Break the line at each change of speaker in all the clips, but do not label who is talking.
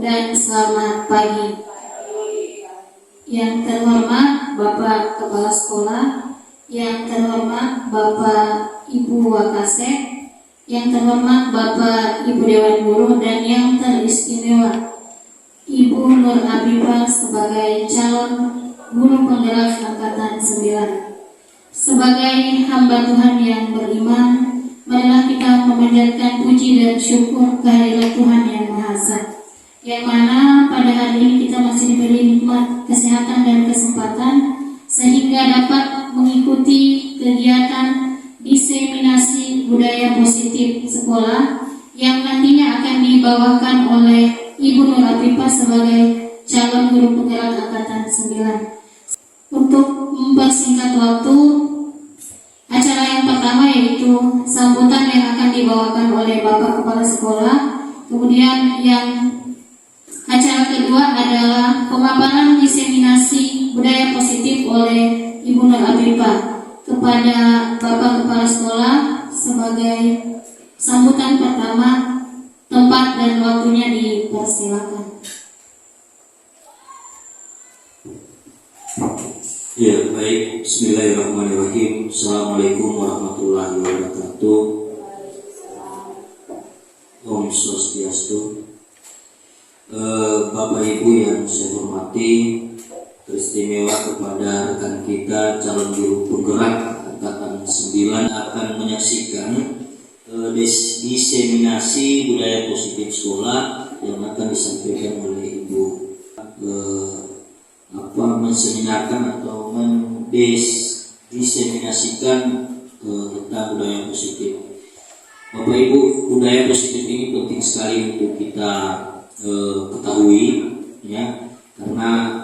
dan selamat pagi. Yang terhormat Bapak Kepala Sekolah, yang terhormat Bapak Ibu Wakasek, yang terhormat Bapak Ibu Dewan Guru, dan yang teristimewa Ibu Nur Abibah sebagai calon guru penggerak angkatan 9. Sebagai hamba Tuhan yang beriman, marilah kita memanjatkan puji dan syukur kehadirat Tuhan yang Maha Esa, yang mana pada hari ini kita masih diberi nikmat kesehatan dan kesempatan sehingga dapat mengikuti kegiatan diseminasi budaya positif sekolah yang nantinya akan dibawakan oleh Ibu Nur Abibah sebagai calon guru penggerak angkatan 9. Untuk mempersingkat waktu, acara yang pertama yaitu sambutan yang akan dibawakan oleh Bapak Kepala Sekolah. Kemudian yang acara kedua adalah pemaparan diseminasi budaya positif oleh Ibu Nur Abibah kepada Bapak Kepala Sekolah sebagai sambutan pertama. Tempat dan waktunya dipersilakan.
Ya, baik. Bismillahirrahmanirrahim. Assalamualaikum warahmatullahi wabarakatuh. Om Swastiastu. Bapak Ibu yang saya hormati, teristimewa kepada rekan kita calon guru penggerak angkatan 9 akan menyaksikan diseminasi budaya positif sekolah yang akan disampaikan oleh Ibu, menseminarkan atau mendiseminasikan tentang budaya positif. Bapak Ibu, budaya positif ini penting sekali untuk kita ketahui, ya, karena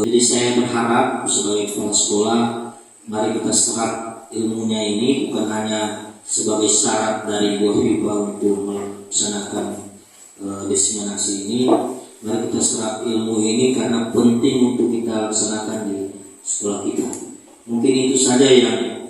jadi saya berharap sebagai kepala sekolah, mari kita serap ilmunya ini bukan hanya sebagai syarat dari Bu Abibah untuk melaksanakan diseminasi ini. Mari kita serap ilmu ini karena penting untuk kita laksanakan di sekolah kita. Mungkin itu saja yang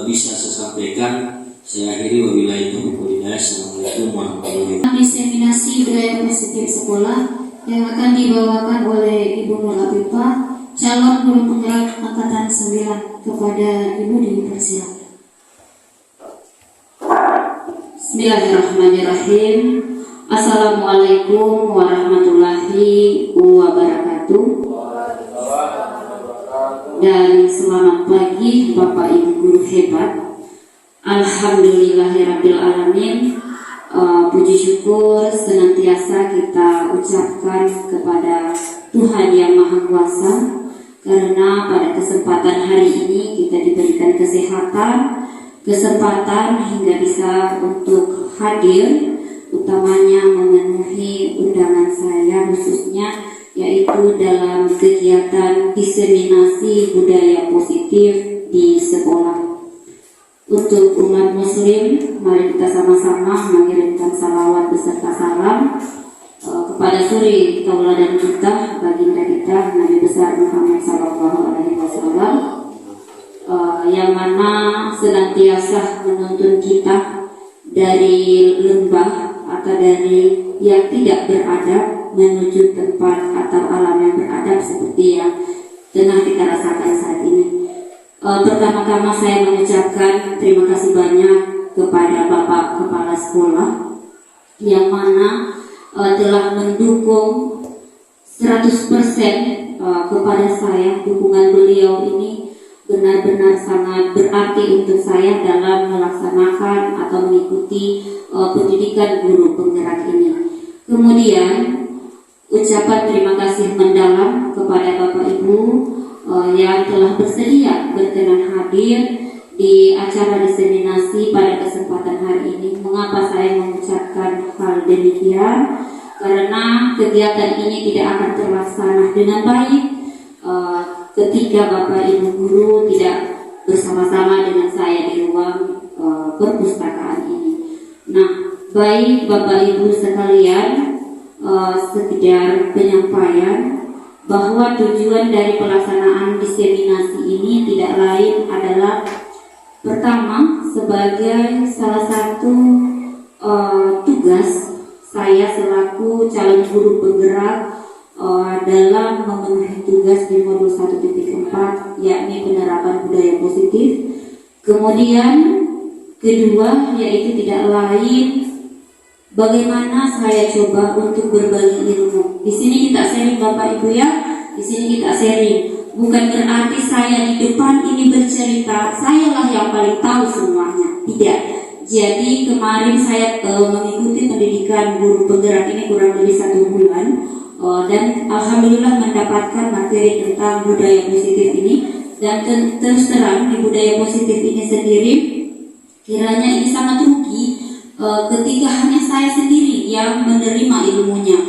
bisa saya sampaikan. Saya akhiri, wabillahi taufiq wal hidayah. Assalamualaikum warahmatullahi wabarakatuh.
Diseminasi budaya positif sekolah yang akan dibawakan oleh Ibu Nur Abibah, calon guru penggerak angkatan 9. Kepada Ibu dipersilakan.
Bismillahirrahmanirrahim. Assalamualaikum warahmatullahi wabarakatuh. Dan selamat pagi Bapak Ibu guru hebat. Alhamdulillahirabbil alamin. Puji syukur senantiasa kita ucapkan kepada Tuhan yang Maha Kuasa, karena pada kesempatan hari ini kita diberikan kesempatan hingga bisa untuk hadir, utamanya memenuhi undangan saya khususnya, yaitu dalam kegiatan diseminasi budaya positif di sekolah. Untuk umat muslim, mari kita sama-sama mengirimkan salawat beserta salam kepada suri tauladan kita, baginda kita Nabi besar Muhammad SAW, yang mana senantiasa menuntun kita dari lembah atau dari yang tidak beradab menuju tempat atau alam yang beradab seperti yang tengah kita rasakan saat ini. Pertama-tama saya mengucapkan terima kasih banyak kepada Bapak Kepala Sekolah yang mana telah mendukung 100% kepada saya. Dukungan beliau ini benar-benar sangat berarti untuk saya dalam melaksanakan atau mengikuti pendidikan guru penggerak ini. Kemudian ucapan terima kasih mendalam kepada Bapak Ibu yang telah bersedia berkenan hadir di acara diseminasi pada kesempatan hari ini. Mengapa saya mengucapkan hal demikian? Karena kegiatan ini tidak akan terlaksana dengan baik ketika Bapak Ibu guru tidak bersama-sama dengan saya di ruang perpustakaan ini. Nah, baik Bapak Ibu sekalian, sekedar penyampaian bahwa tujuan dari pelaksanaan diseminasi ini tidak lain adalah pertama, sebagai salah satu tugas saya selaku calon guru penggerak dalam memenuhi tugas di modul 1.4, yakni penerapan budaya positif. Kemudian kedua yaitu tidak lain bagaimana saya coba untuk berbagi ilmu. Di sini kita sharing Bapak Ibu ya. Di sini kita sharing. Bukan berarti saya di depan ini bercerita, sayalah yang paling tahu semuanya. Tidak. Jadi kemarin saya mengikuti pendidikan guru penggerak ini kurang lebih 1 bulan. Dan alhamdulillah mendapatkan materi tentang budaya positif ini. Dan terus terang di budaya positif ini sendiri, kiranya ini sangat rugi ketika hanya saya sendiri yang menerima ilmunya,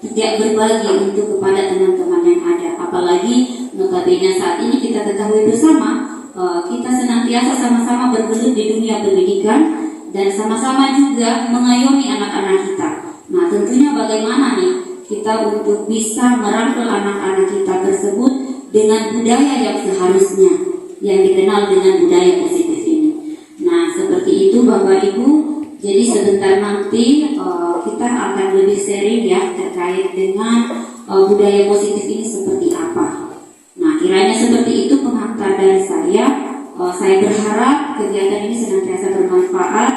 tidak berbagi untuk kepada teman-teman yang ada. Apalagi notabene saat ini kita ketahui bersama, kita senantiasa sama-sama bergelut di dunia pendidikan dan sama-sama juga mengayomi anak-anak kita. Nah, tentunya bagaimana nih kita untuk bisa merangkul anak-anak kita tersebut dengan budaya yang seharusnya, yang dikenal dengan budaya positif ini. Nah, seperti itu Bapak Ibu. Jadi sebentar nanti kita akan lebih sharing ya terkait dengan budaya positif ini seperti apa. Nah, kiranya seperti itu pengantar dari saya. Saya berharap kegiatan ini senantiasa bermanfaat,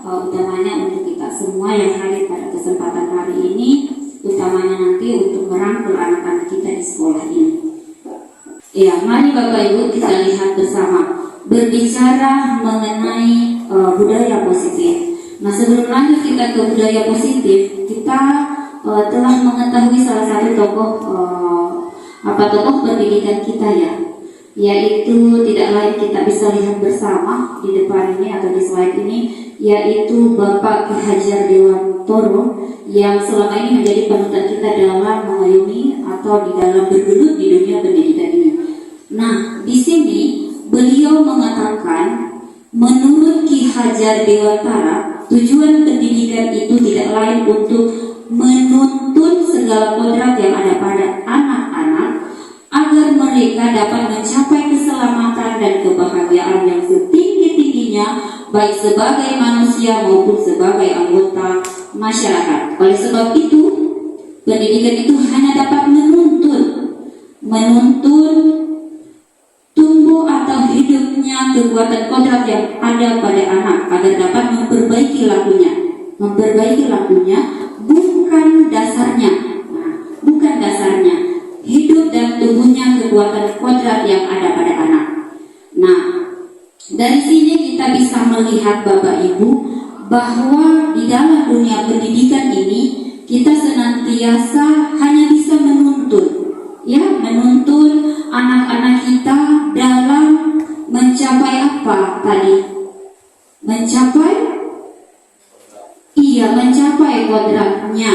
utamanya untuk kita semua yang hadir pada kesempatan hari ini, utamanya nanti untuk merangkul anak-anak kita di sekolah ini. Ya, mari Bapak Ibu kita lihat bersama berbicara mengenai budaya positif. Nah, sebelum lanjut kita ke budaya positif, kita telah mengetahui salah satu tokoh pendidikan kita ya, yaitu tidak lain kita bisa lihat bersama di depan ini atau di slide ini, yaitu Bapak Ki Hajar Dewantoro yang selama ini menjadi panutan kita dalam mengayomi atau di dalam bergelut di dunia pendidikan ini. Nah, di sini beliau mengatakan, menurut Ki Hajar Dewantara, tujuan pendidikan itu tidak lain untuk menuntun segala kodrat yang ada pada anak-anak agar mereka dapat mencapai keselamatan dan kebahagiaan yang setinggi-tingginya, baik sebagai manusia maupun sebagai anggota masyarakat. Oleh sebab itu, pendidikan itu hanya dapat menuntun tumbuh atau hidupnya kekuatan kodrat yang ada pada anak agar dapat memperbaiki lakunya, bukan dasarnya. Nah, bukan dasarnya. Hidup dan tumbuhnya kekuatan kodrat yang ada pada anak. Nah, dari sini kita bisa melihat Bapak Ibu bahwa di dalam dunia pendidikan ini kita senantiasa hanya bisa menuntun anak-anak kita dalam mencapai apa tadi? Mencapai kodratnya,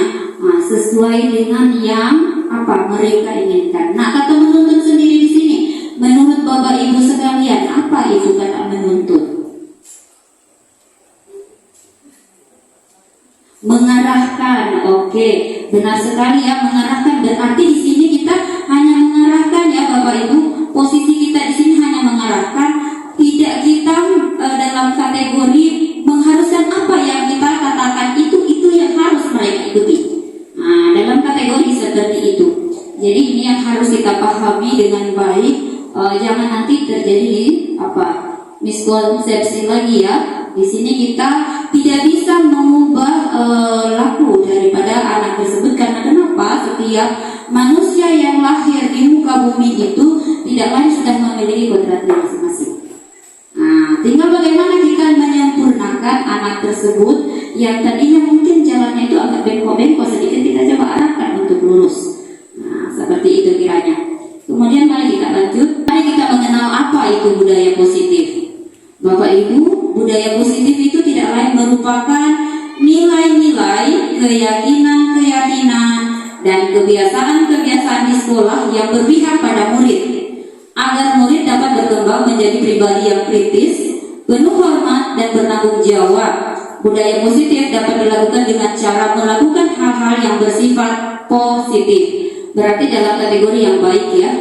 sesuai dengan yang apa mereka inginkan. Nah, kata menuntun sendiri di sini, menurut Bapak Ibu sekalian, apa itu kata menuntun? Mengarahkan, oke, benar sekali ya, mengarahkan. Berarti di sini kita hanya mengarahkan ya Bapak Ibu. Posisi kita di sini hanya mengarahkan, tidak kita dalam kategori mengharuskan apa yang kita katakan itu yang harus mereka ikuti. Nah, dalam kategori seperti itu. Jadi ini yang harus kita pahami dengan baik. Jangan nanti terjadi miskonsepsi lagi ya. Di sini kita tidak bisa mengubah laku daripada anak tersebut, karena kenapa? Setiap manusia yang lahir di muka bumi itu tidak lain sudah memiliki kodratnya masing-masing. Nah, tinggal bagaimana kita menyempurnakan anak tersebut yang tadinya mungkin jalannya itu agak bengkok-bengkok sedikit, kita coba arahkan untuk lurus. Nah, seperti itu kiranya. Kemudian mari kita lanjut. Mari kita mengenal apa itu budaya positif. Bapak Ibu, budaya positif itu tidak lain merupakan nilai-nilai, keyakinan-keyakinan, dan kebiasaan-kebiasaan di sekolah yang berpihak pada murid, agar murid dapat berkembang menjadi pribadi yang kritis, penuh hormat, dan bertanggung jawab. Budaya positif dapat dilakukan dengan cara melakukan hal-hal yang bersifat positif, berarti dalam kategori yang baik ya.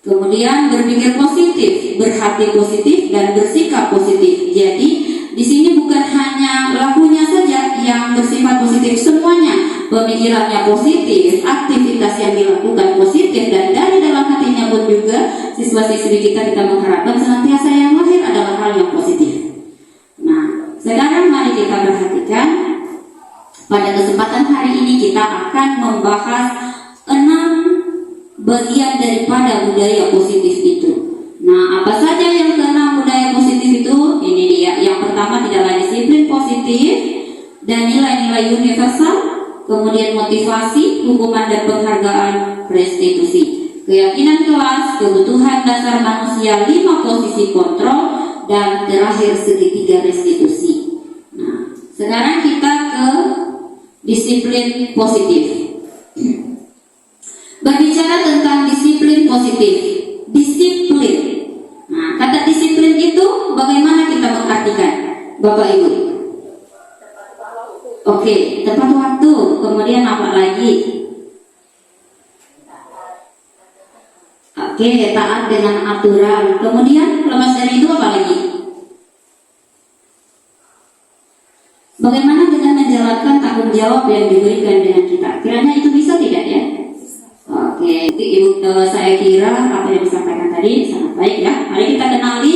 Kemudian berpikir positif, berhati positif, dan bersikap positif. Jadi di sini bukan hanya lakunya saja yang bersifat positif, semuanya pemikirannya positif, aktivitas yang dilakukan positif, dan dari dalam hatinya pun juga siswa-siswi kita mengharapkan senantiasa yang lahir adalah hal yang positif. Nah, sekarang mari kita perhatikan pada kesempatan hari ini kita akan membahas 6 bagian daripada budaya positif itu. Nah, apa saja yang ke-6 budaya positif itu? Ini dia. Yang pertama adalah disiplin positif dan nilai-nilai universal, kemudian motivasi, hukuman dan penghargaan, restitusi, keyakinan kelas, kebutuhan dasar manusia, 5 posisi kontrol, dan terakhir segitiga restitusi. Nah, sekarang kita ke disiplin positif. Berbicara tentang disiplin positif, disiplin. Nah, kata disiplin itu bagaimana kita mengartikan, Bapak Ibu? Oke, tepat waktu. Kemudian apa lagi? Oke, taat dengan aturan. Kemudian lepas dari itu apa lagi? Bagaimana dengan menjalankan tanggung jawab yang diberikan dengan kita? Kiranya itu bisa tidak ya? Oke, Ibu, saya kira apa yang disampaikan tadi sangat baik ya. Mari kita kenali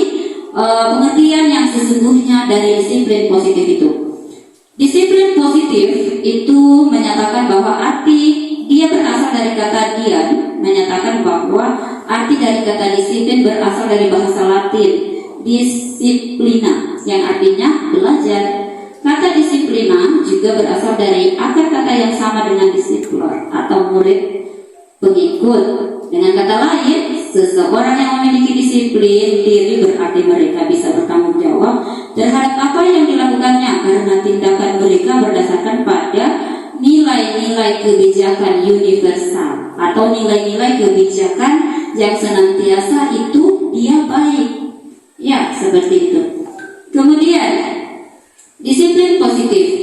pengertian yang sesungguhnya dari disiplin positif itu. Disiplin positif itu menyatakan bahwa arti dia berasal dari kata dian, menyatakan bahwa arti dari kata disiplin berasal dari bahasa Latin disciplina yang artinya belajar. Kata disiplina juga berasal dari akar kata yang sama dengan discipler atau murid pengikut. Dengan kata lain, seseorang yang memiliki disiplin diri berarti mereka bisa bertanggung jawab terhadap apa yang dilakukannya karena tindakan mereka berdasarkan pada nilai-nilai kebijakan universal atau nilai-nilai kebijakan yang senantiasa itu dia baik. Ya, seperti itu. Kemudian, disiplin positif.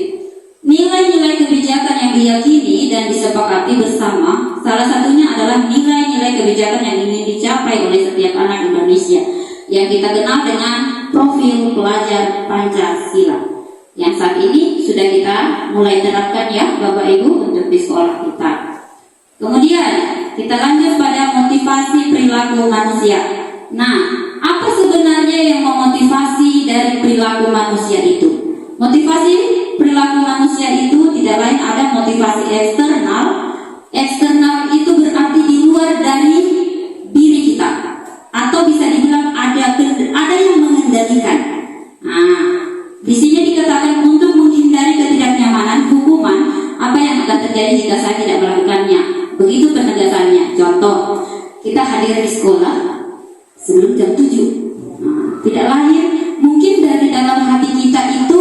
Nilai-nilai kebijakan yang diyakini dan disepakati bersama, salah satunya adalah nilai-nilai kebijakan yang ingin dicapai oleh setiap anak Indonesia yang kita kenal dengan profil pelajar Pancasila, yang saat ini sudah kita mulai terapkan ya Bapak Ibu untuk di sekolah kita. Kemudian kita lanjut pada motivasi perilaku manusia. Nah, apa sebenarnya yang memotivasi dari perilaku manusia itu? Motivasi perilaku manusia itu tidak lain ada motivasi eksternal. Eksternal itu berarti di luar dari diri kita, atau bisa dibilang ada yang mengendalikan. Nah, di sini dikatakan untuk menghindari ketidaknyamanan, hukuman, apa yang akan terjadi jika saya tidak melakukannya. Begitu penegasannya. Contoh, kita hadir di sekolah sebelum jam 7. Nah, tidak lain mungkin dari dalam hati kita itu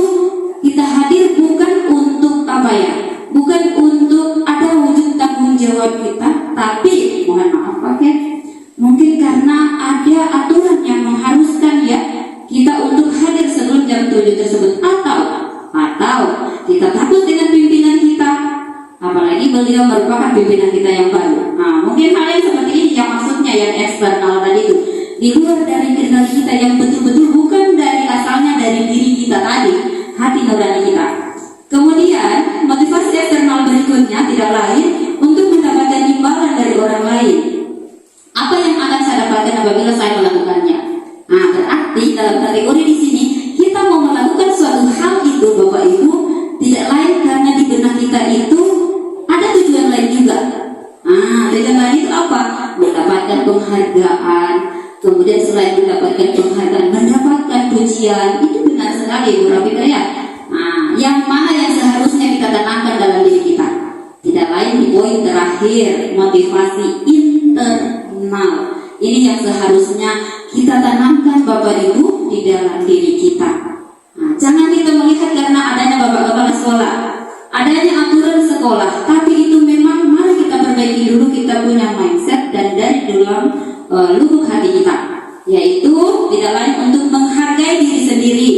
kita hadir bukan untuk apa ya, bukan untuk ada wujud tanggung jawab kita, tapi mohon maaf mungkin karena ada aturan yang mengharuskan ya kita untuk hadir sebelum jam 7 tersebut, atau kita takut dengan pimpinan kita, apalagi beliau merupakan pimpinan kita yang baru. Nah, mungkin hal yang seperti ini yang maksudnya yang eksternal tadi itu di luar dari kendali kita, yang betul-betul bukan dari asalnya dari diri kita tadi, hati nurani kita. Kemudian motivasi eksternal berikutnya tidak lain untuk mendapatkan imbalan dari orang lain. Apa yang akan saya dapatkan apabila saya melakukannya? Nah, berarti dalam kategori di sini kita mau melakukan suatu hal itu Bapak Ibu tidak lain karena di benak kita itu ada tujuan lain juga. Nah, tujuan lain itu apa? Mendapatkan penghargaan. Kemudian selain mendapatkan penghargaan, mendapatkan pujian. Itu benar sekali Bu Rafika ya. Nah, yang mana yang seharusnya kita tanamkan dalam diri kita? Tidak lain di poin terakhir, motivasi internal. Ini yang seharusnya kita tanamkan Bapak Ibu di dalam diri kita. Nah, jangan kita melihat karena adanya Bapak Kepala Sekolah, adanya aturan sekolah, tapi itu memang mari kita perbaiki dulu kita punya mindset dan dari dalam lubuk hati kita, yaitu tidak lain untuk menghargai diri sendiri,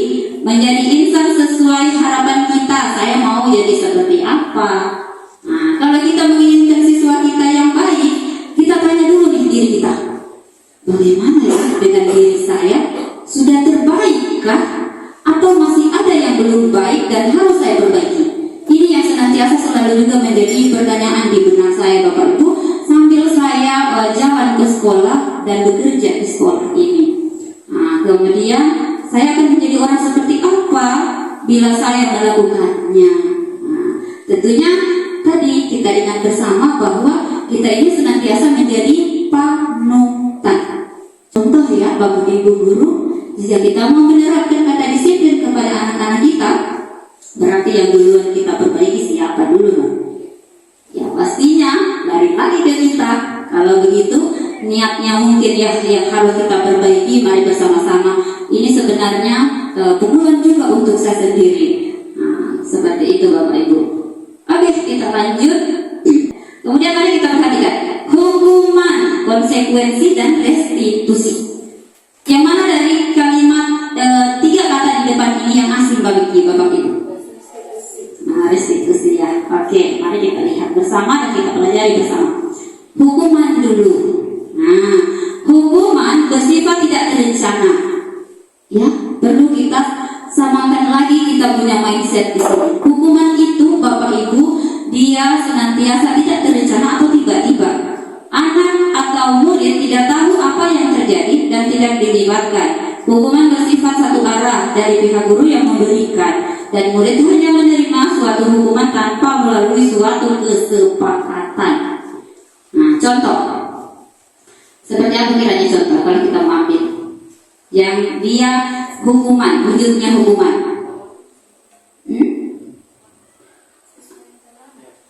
menjadi insan sesuai harapan kita. Saya mau jadi seperti apa? Nah, kalau kita menginginkan siswa kita yang baik, kita tanya dulu di diri kita, bagaimana ya dengan diri saya? Sudah terbaikkah? Atau masih ada yang belum baik dan harus saya perbaiki? Ini yang senantiasa selalu juga menjadi pertanyaan di benak saya Bapak Ibu sambil saya jalan ke sekolah dan bekerja di sekolah ini. Nah, kemudian saya akan menjadi orang seperti apa bila saya melakukannya? Nah, tentunya tadi kita ingat bersama bahwa kita ini senantiasa menjadi panutan. Contoh ya Bapak Ibu guru, jika kita mau menerapkan kata disiplin kepada anak-anak kita, berarti yang duluan kita perbaiki siapa dulu Bang? Ya pastinya lari lagi ke kita. Kalau begitu niatnya mungkin ya harus kita perbaiki, mari bersama-sama. Ini sebenarnya pukulan juga untuk saya sendiri. Nah, seperti itu Bapak Ibu. Oke, kita lanjut. Kemudian mari kita perhatikan hukuman, konsekuensi dan restitusi. Yang mana dari kalimat 3 kata di depan ini yang asing bagi Bapak Ibu? Nah, restitusi ya. Oke, mari kita lihat bersama dan kita pelajari bersama. Hukuman dulu. Nah, hukuman bersifat tidak terencana. Ya, perlu kita samakan lagi, kita punya mindset di sini. Hukuman itu Bapak Ibu, dia senantiasa tidak terencana atau tiba-tiba. Anak atau murid tidak tahu apa yang terjadi dan tidak dilibatkan. Hukuman bersifat satu arah dari pihak guru yang memberikan, dan murid hanya menerima suatu hukuman tanpa melalui suatu kesepakatan. Nah, contoh seperti apa kiranya contoh kalau kita mau ambil yang dia hukuman, wujudnya hukuman.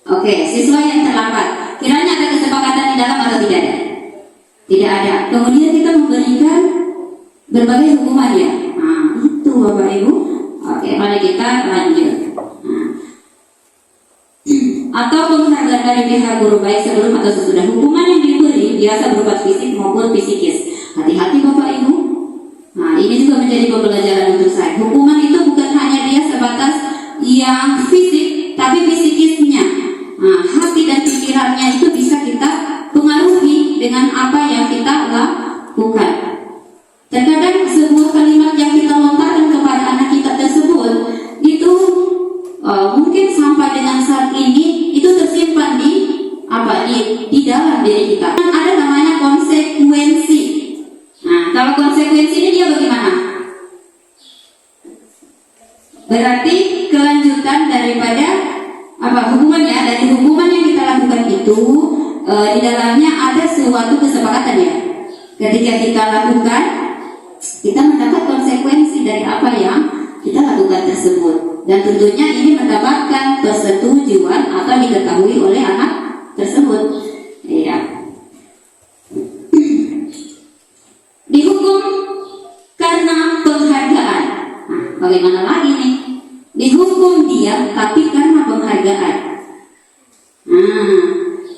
Oke, siswa yang terlambat, kiranya ada kesepakatan di dalam atau tidak ada? Tidak ada. Kemudian kita memberikan berbagai hukuman ya. Nah, itu Bapak Ibu. Oke, mari kita lanjut. Nah, atau penghargaan dari pihak guru baik sebelum atau sesudah. Hukuman yang diberi biasa berupa fisik maupun psikis. Hati-hati Bapak Ibu. Nah, ini juga menjadi pembelajaran untuk saya. Hukuman itu bukan hanya dia sebatas yang fisik, tapi psikisnya. Nah, hati dan pikirannya itu bisa kita pengaruhi dengan apa yang kita lakukan. Terkadang sebuah kalimat yang kita lontarkan kepada anak kita tersebut itu mungkin sampai dengan saat ini itu tersimpan di dalam diri kita. Ada namanya konsekuensi. Nah, kalau konsekuensi ini dia bagaimana? Berarti kelanjutan daripada hukumannya. Dari hukuman yang kita lakukan itu di dalamnya ada suatu kesepakatan ya. Ketika kita lakukan, kita mendapat konsekuensi dari apa yang kita lakukan tersebut, dan tentunya ini mendapatkan persetujuan atau diketahui oleh anak tersebut. Ya. Dihukum karena penghargaan. Nah, bagaimana lagi nih? Dihukum dia tapi karena penghargaan. Nah,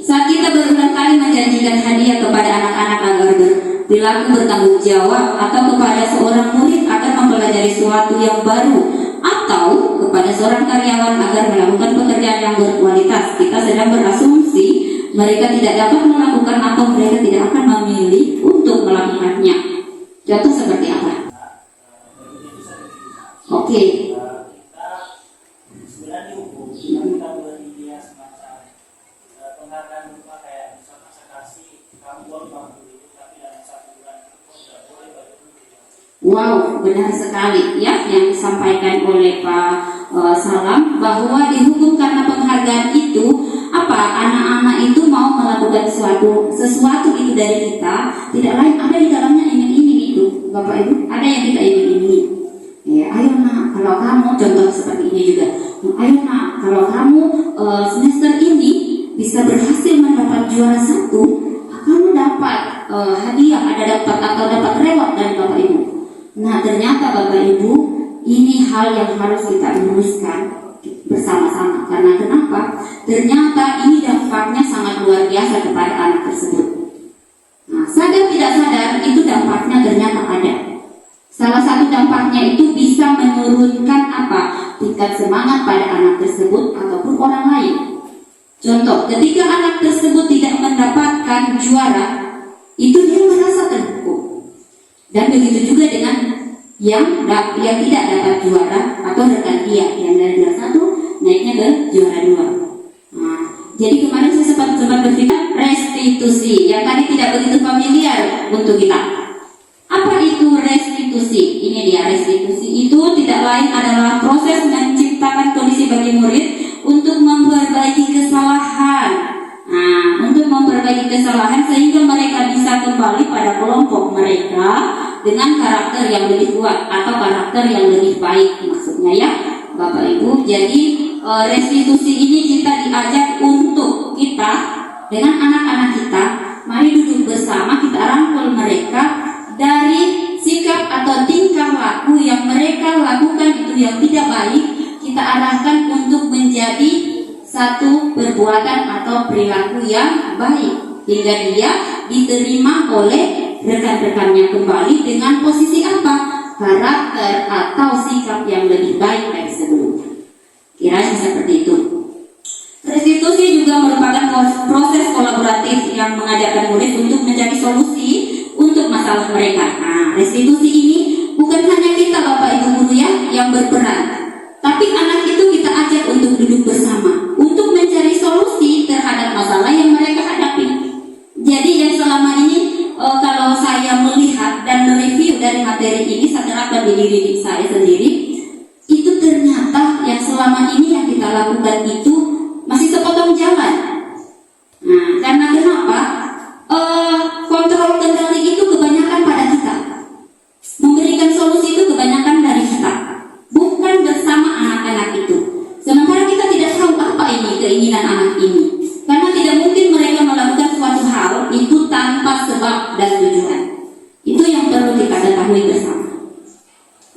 saat kita berulang kali menjanjikan hadiah kepada anak-anak agar berperilaku bertanggung jawab, atau kepada seorang murid agar mempelajari sesuatu yang baru, atau kepada seorang karyawan agar melakukan pekerjaan yang berkualitas, kita sedang berasumsi mereka tidak dapat melakukan atau mereka tidak akan memilih untuk melakukannya. Contoh seperti apa? Oke. Wow, benar sekali ya yang disampaikan oleh Pak Salam, bahwa dihukum karena penghargaan itu anak-anak itu mau melakukan sesuatu itu dari kita, tidak lain ada di dalamnya iming-iming itu Bapak Ibu, ada yang kita iming-imingi. Ya, ayo nak, kalau kamu contoh seperti ini juga, ayo nak, kalau kamu semester ini bisa berhasil mendapat juara 1, kamu dapat hadiah, atau dapat reward dari Bapak Ibu. Nah, ternyata Bapak Ibu, ini hal yang harus kita luruskan bersama-sama. Karena kenapa? Ternyata ini dampaknya sangat luar biasa kepada anak tersebut. Nah, sadar tidak sadar itu dampaknya ternyata ada. Salah satu dampaknya itu bisa menurunkan tingkat semangat pada anak tersebut ataupun orang lain. Contoh, ketika anak tersebut tidak mendapatkan juara, itu dia merasa terpukul. Dan begitu juga dengan yang tidak dapat juara atau rekan dia yang dari juara 1 naiknya ke juara 2. Jadi kemarin saya sempat berpikir restitusi yang tadi tidak begitu familiar untuk kita. Apa itu restitusi? Ini dia, restitusi itu tidak lain adalah proses menciptakan kondisi bagi murid untuk memperbaiki kesalahan. Nah, untuk memperbaiki kesalahan sehingga mereka bisa kembali pada kelompok mereka dengan karakter yang lebih kuat atau karakter yang lebih baik, maksudnya ya Bapak Ibu. Jadi restitusi ini kita diajak untuk kita dengan anak-anak kita, mari duduk bersama, kita rangkul mereka dari sikap atau tingkah laku yang mereka lakukan itu yang tidak baik, kita arahkan untuk menjadi satu perbuatan atau perilaku yang baik hingga dia diterima oleh rekan-rekannya kembali dengan posisi apa? Karakter atau sikap yang lebih baik dari sebelumnya. Kiranya seperti itu. Restitusi juga merupakan proses kolaboratif yang mengajarkan murid untuk mencari solusi untuk masalah mereka. Nah, restitusi ini bukan hanya kita Bapak Ibu guru ya yang berperan, tapi anak itu kita ajak untuk duduk bersama untuk mencari solusi terhadap masalah yang mereka hadapi. Jadi yang selama ini kalau saya melihat dan mereview dari materi ini, saya terapkan di diri saya sendiri, itu ternyata yang selama ini yang kita lakukan itu masih sepotong jalan. Nah, karena kenapa? Kontrol kendali itu kebanyakan pada kita, memberikan solusi itu kebanyakan dari kita, bukan bersama anak-anak itu. Sementara kita tidak tahu apa ini keinginan anak ini, karena tidak mungkin mereka melakukan suatu hal itu tanpa sebab dan tujuan. Itu yang perlu kita ketahui bersama.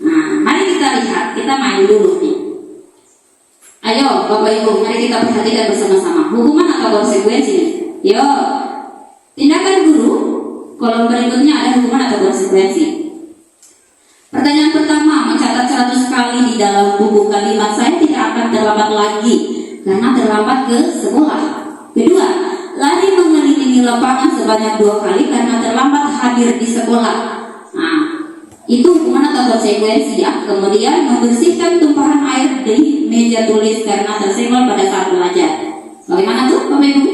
Nah, mari kita lihat, kita main dulu nih. Ayo Bapak Ibu, mari kita perhatikan bersama-sama hukuman atau konsekuensi. Yo, tindakan guru, kolom berikutnya ada hukuman atau konsekuensi. Pertanyaan pertama, mencatat 100 kali di dalam buku kalimat saya tidak akan terlambat lagi karena terlambat ke sekolah. Kedua, lari mengelilingi lapangan sebanyak 2 kali karena terlambat hadir di sekolah. Nah, itu hukuman atau konsekuensi ya. Kemudian membersihkan tumpahan air di meja tulis karena tersenggol pada saat belajar. Bagaimana tuh Bapak Ibu?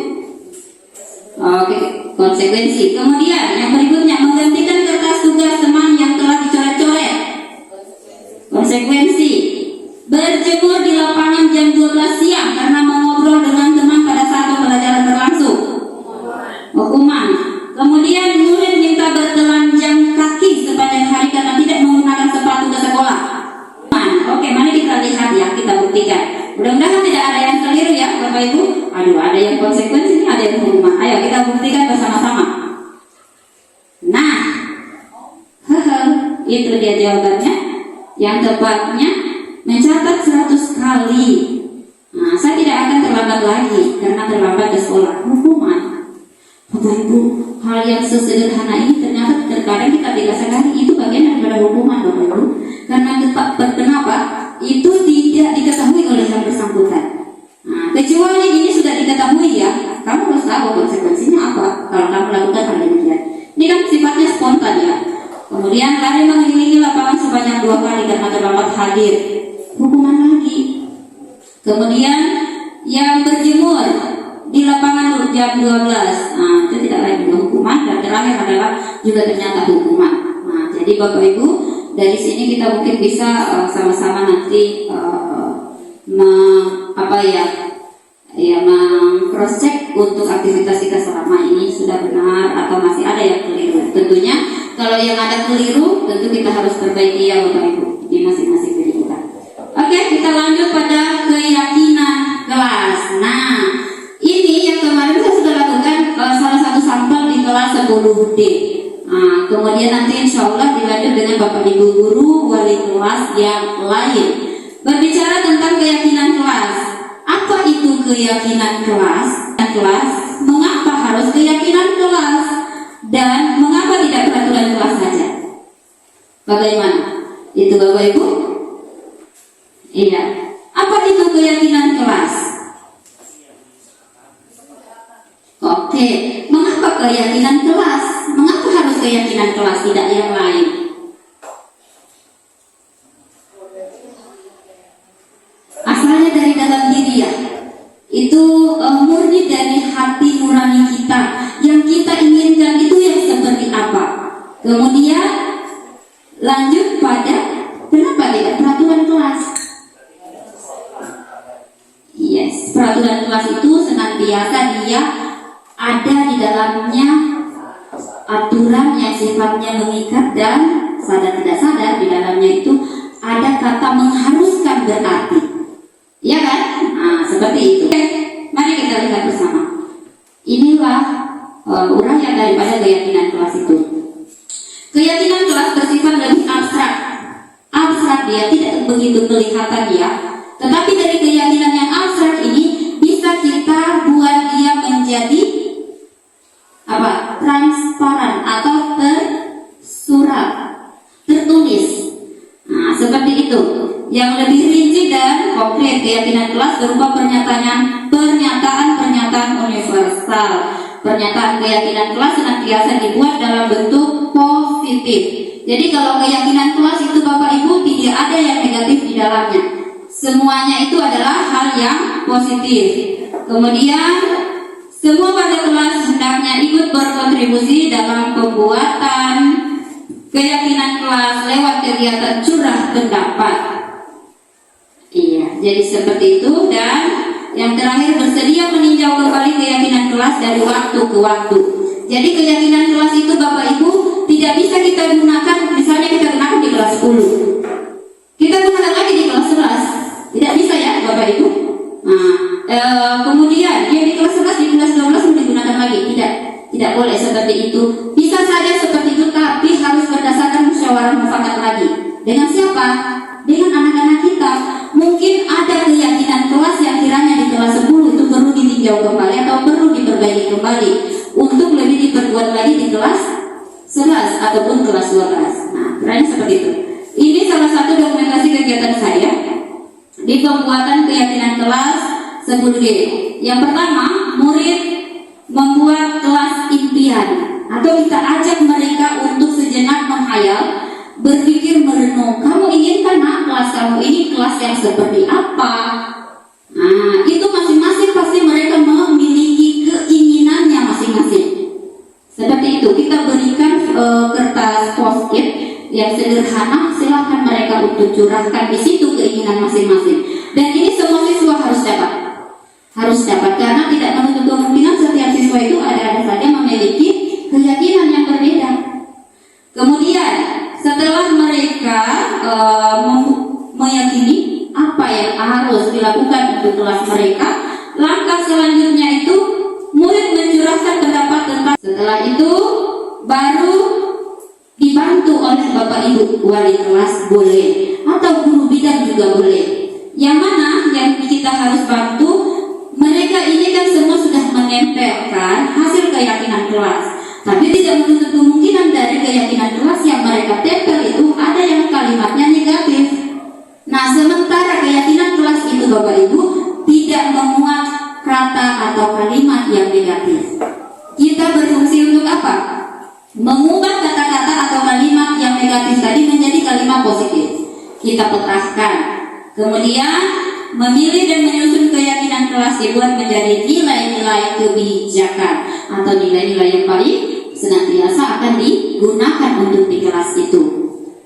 Oke, konsekuensi. Kemudian yang berikutnya, menggantikan kertas tugas teman yang telah dicoret-coret. Konsekuensi. Berjemur di lapangan jam 12 siang karena mengobrol dengan teman pada saat pembelajaran berlangsung. Hukuman. Kemudian murid minta bertelanjang kaki sepanjang hari karena tidak menggunakan sepatu ke sekolah. Oke, mari kita lihat ya, kita buktikan. Mudah-mudahan tidak ada yang keliru ya Bapak Ibu. Aduh, ada yang konsekuensi ini, ada yang hukuman. Ayo kita buktikan bersama-sama. Nah, itu dia jawabannya. Yang tepatnya mencatat 100 kali. Nah, saya tidak akan terlambat lagi karena terlambat ke sekolah. Hukuman. Bapak Ibu, hal yang sesederhana ini ternyata terkadang kita tidak sadari itu bagian daripada hukuman Bapak Ibu. Karena kenapa? Itu tidak diketahui oleh yang bersangkutan. Nah, kecuali ini sudah diketahui ya, kamu harus tahu konsekuensinya apa kalau kamu lakukan hal demikian. Ini kan sifatnya spontan ya. Kemudian lari mengelilingi lapangan sebanyak 2 kali karena terlambat hadir. Hukuman lagi. Kemudian yang berjemur di lapangan jam 12. Nah, itu tidak lain juga hukuman. Dan terakhir adalah juga ternyata hukuman. Nah, jadi Bapak Ibu, dari sini kita mungkin bisa sama-sama nanti cross check untuk aktivitas kita selama ini sudah benar atau masih ada yang keliru. Tentunya kalau yang ada keliru tentu kita harus perbaiki ya Bapak Ibu di masing-masing diri kita. Oke, kita lanjut pada keyakinan kelas. Nah, ini yang kemarin saya sudah lakukan salah satu sampel di kelas 10D. Nah, kemudian nanti insya Allah dilanjut dengan Bapak Ibu guru wali kelas yang lain. Berbicara tentang keyakinan kelas. Apa itu keyakinan kelas? Mengapa harus keyakinan kelas? Dan mengapa tidak peraturan kelas saja? Bagaimana? Itu Bapak Ibu? Iya. Apa itu keyakinan kelas? Oke, mengapa keyakinan kelas? Mengapa harus keyakinan kelas, tidak yang lain? Asalnya dari dalam diri ya. Itu murni murni dari hati nurani kita. Yang kita inginkan itu yang seperti apa. Kemudian lanjut pada kenapa tidak peraturan kelas. Yes, peraturan kelas itu senantiasa dia ada di dalamnya aturan yang sifatnya mengikat, dan sadar tidak sadar di dalamnya itu ada kata mengharuskan berarti. Ya kan? Nah, seperti itu. Oke, mari kita lihat bersama. Inilah uraian daripada keyakinan kelas itu. Keyakinan kelas bersifat lebih abstrak. Abstrak dia tidak begitu kelihatan dia. Tetapi dari keyakinan yang abstrak ini bisa kita buat dia menjadi apa? Transparan atau tersurat, tertulis. Nah, seperti itu. Yang lebih rinci dan konkret keyakinan kelas berupa pernyataan universal. Pernyataan keyakinan kelas senantiasa dibuat dalam bentuk positif. Jadi kalau keyakinan kelas itu Bapak Ibu tidak ada yang negatif di dalamnya. Semuanya itu adalah hal yang positif. Kemudian semua pada kelas hendaknya ikut berkontribusi dalam pembuatan keyakinan kelas lewat kegiatan curah pendapat. Iya, jadi seperti itu. Dan yang terakhir, bersedia meninjau kembali keyakinan kelas dari waktu ke waktu. Jadi keyakinan kelas itu Bapak Ibu tidak bisa kita gunakan, misalnya kita gunakan di kelas 10, kita gunakan lagi di kelas 11, tidak bisa ya Bapak Ibu. Nah, kemudian yang di kelas 11 di kelas 12 digunakan lagi, tidak boleh seperti itu. Bisa saja seperti itu, tapi harus berdasarkan musyawarah mufakat lagi. Dengan siapa? Dengan anak-anak kita. Mungkin ada keyakinan kelas yang kiranya di kelas 10 itu perlu ditinjau kembali atau perlu diperbaiki kembali untuk lebih diperkuat lagi di kelas 11 ataupun kelas 12. Nah, kiranya seperti itu. Ini salah satu dokumentasi kegiatan saya di pembuatan keyakinan kelas 10D. Yang pertama, murid membuat kelas impian, atau kita ajak mereka untuk sejenak menghayal, berpikir merenung. Kamu inginkan kelas kamu ini kelas yang seperti apa? Nah, itu masing-masing pasti mereka memiliki keinginannya masing-masing. Seperti itu, kita berikan kertas post-it yang sederhana, silakan mereka untuk curahkan di situ keinginan masing-masing. Dan ini semua siswa harus dapat karena tidak menutup kemungkinan setiap siswa itu ada saja memiliki keyakinan yang berbeda. Kemudian setelah mereka meyakini apa yang harus dilakukan untuk kelas mereka, langkah selanjutnya itu murid mencurahkan pendapat tentang. Setelah itu baru dibantu oleh Bapak Ibu wali kelas boleh, atau guru bidang juga boleh. Yang mana yang kita harus bantu, mereka ini kan semua sudah menempelkan hasil keyakinan kelas, tapi tidak menutup kemungkinan dari keyakinan kelas yang mereka tempel itu ada yang kalimatnya negatif. Nah, sementara keyakinan kelas itu Bapak Ibu tidak memuat kata atau kalimat yang negatif, kita berfungsi untuk apa? Mengubah kata-kata atau kalimat yang negatif tadi menjadi kalimat positif. Kita petahkan, kemudian memilih dan menyusun keyakinan kelas dibuat menjadi nilai-nilai kebijakan atau nilai-nilai yang paling senantiasa akan digunakan untuk di kelas itu.